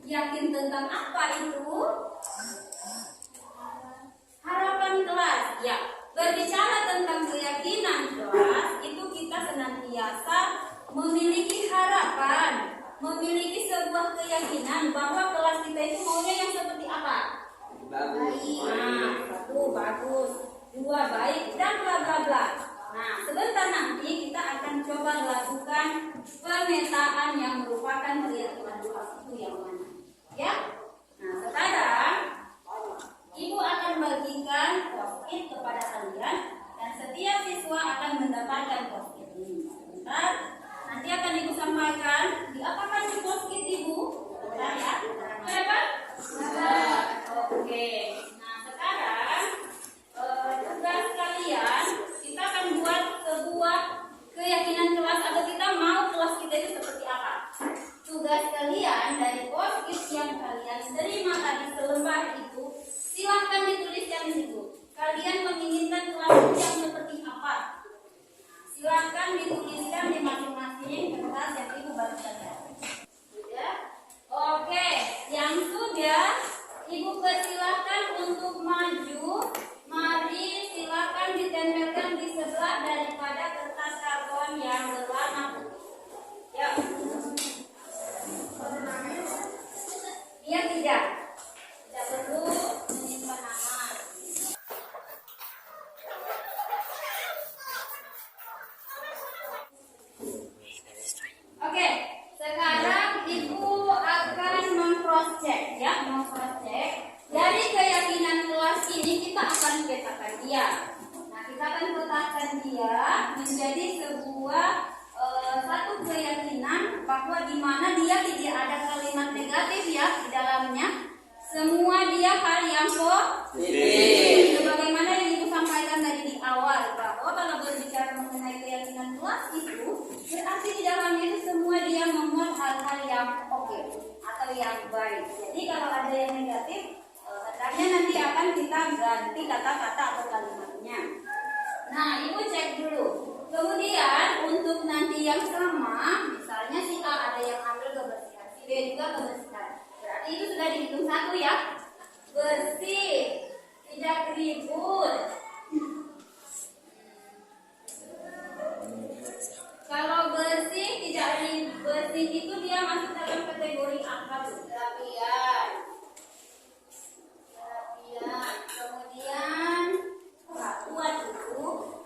Yakin tentang apa itu? Harapan kelas. Ya, berbicara tentang keyakinan kelas, itu kita senantiasa memiliki harapan, memiliki sebuah keyakinan bahwa kelas kita itu maunya yang seperti apa? Baik. Nah, satu, bagus. Dua, baik, dan bla bla bla. Nah, sebentar nanti kita akan coba lakukan pemetaan yang merupakan keyakinan kelas itu yang mana. Ya. Nah, sekarang Ibu akan bagikan post-it kepada kalian dan setiap siswa akan mendapatkan post-it ini. Sebentar, nanti akan Ibu sampaikan. Diapakan di post-it Ibu? Sebentar ya. Apa? Oke. Nah, sekarang tugas kalian, kita akan buat sebuah keyakinan kelas atau kita mau kelas kita itu seperti apa. Tugas kalian dari post-it yang kalian terima tadi selembar itu, silahkan dituliskan di situ. Kalian menginginkan kelas yang seperti apa? Silahkan dituliskan di masing-masing kertas yang Ibu baru saja. Sudah? Oke, yang sudah Ibu persilahkan untuk maju. Mari silakan ditempelkan di sebelah daripada kertas karton yang berwarna putih. Ya. Dia tidak perlu menyimpan nama. Oke, sekarang Ibu akan meng-cross-check ya, meng-cross-check. Dari keyakinan kelas ini kita akan petakan dia. Nah, kita akan petakan dia menjadi sebuah satu keyakinan bahwa di mana dia tidak ada kalimat negatif ya di dalamnya. Semua dia hal yang positif. Sebagaimana yang Ibu sampaikan tadi di awal bahwa kalau berbicara mengenai keyakinan kelas itu berarti di dalamnya itu semua dia memuat hal-hal yang oke atau yang baik. Jadi kalau ada yang negatif, hendaknya nanti akan kita ganti kata-kata atau kalimatnya. Nah, Ibu cek dulu. Kemudian untuk nanti yang sama, misalnya si A ada yang ambil kebersihan, si B juga kebersihan. Berarti itu sudah dihitung satu ya. Bersih, tidak ribut. Kalau bersih, tidak ribut, bersih itu dia masuk dalam kategori apa? Kerapian. Kemudian buat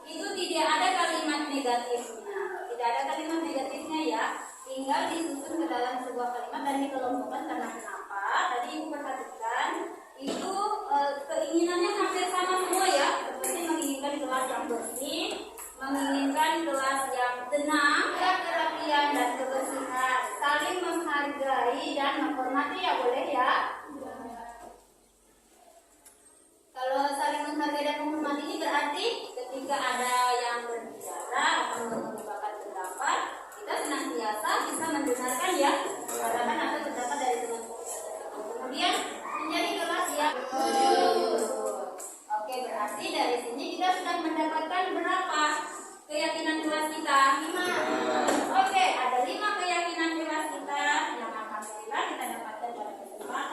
itu tidak ada kalimat negatifnya. Tidak ada kalimat negatifnya ya. Tinggal disusun ke dalam sebuah kalimat dan dikelompokkan karena kenapa? Tadi Ibu perhatikan itu keinginannya hampir sama semua ya. Seperti menginginkan kelas yang bersih, menginginkan kelas yang tenang, kerapian dan kebersihan, saling menghargai dan menghormati ya boleh ya. Kalau saling menghargai dan menghormati ini berarti ketika ada yang berbicara atau mengungkapkan pendapat, kita senantiasa bisa mendengarkan ya pandangan atau pendapat dari teman-teman. Kemudian menjadi kelas yang oke, berarti dari sini kita sudah mendapatkan berapa keyakinan kelas kita? 5. Oke, ada 5 keyakinan kelas kita yang alhamdulillah kita dapatkan pada kesempatan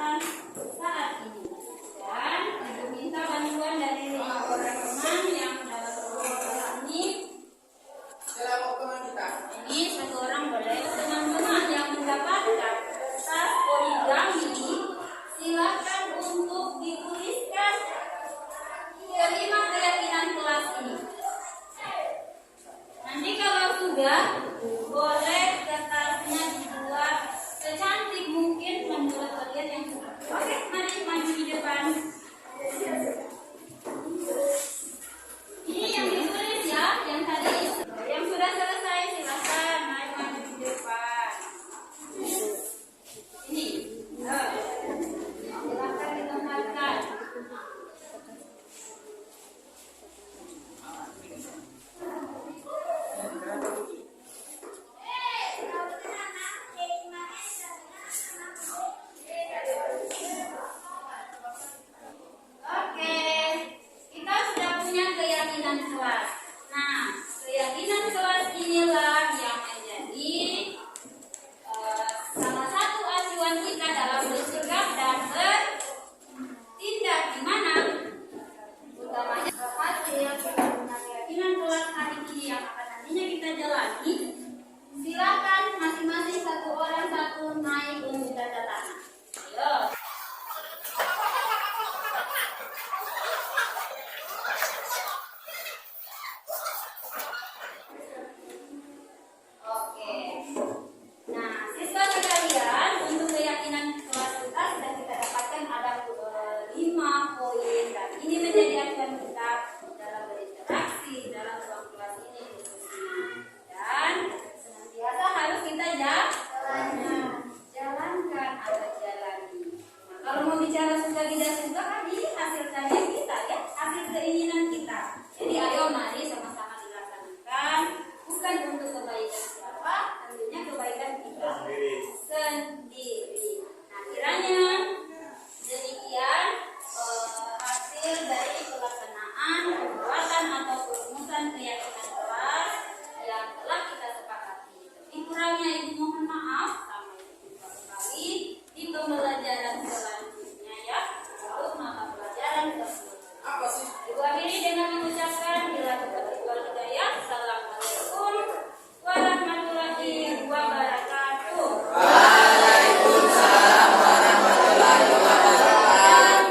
dengan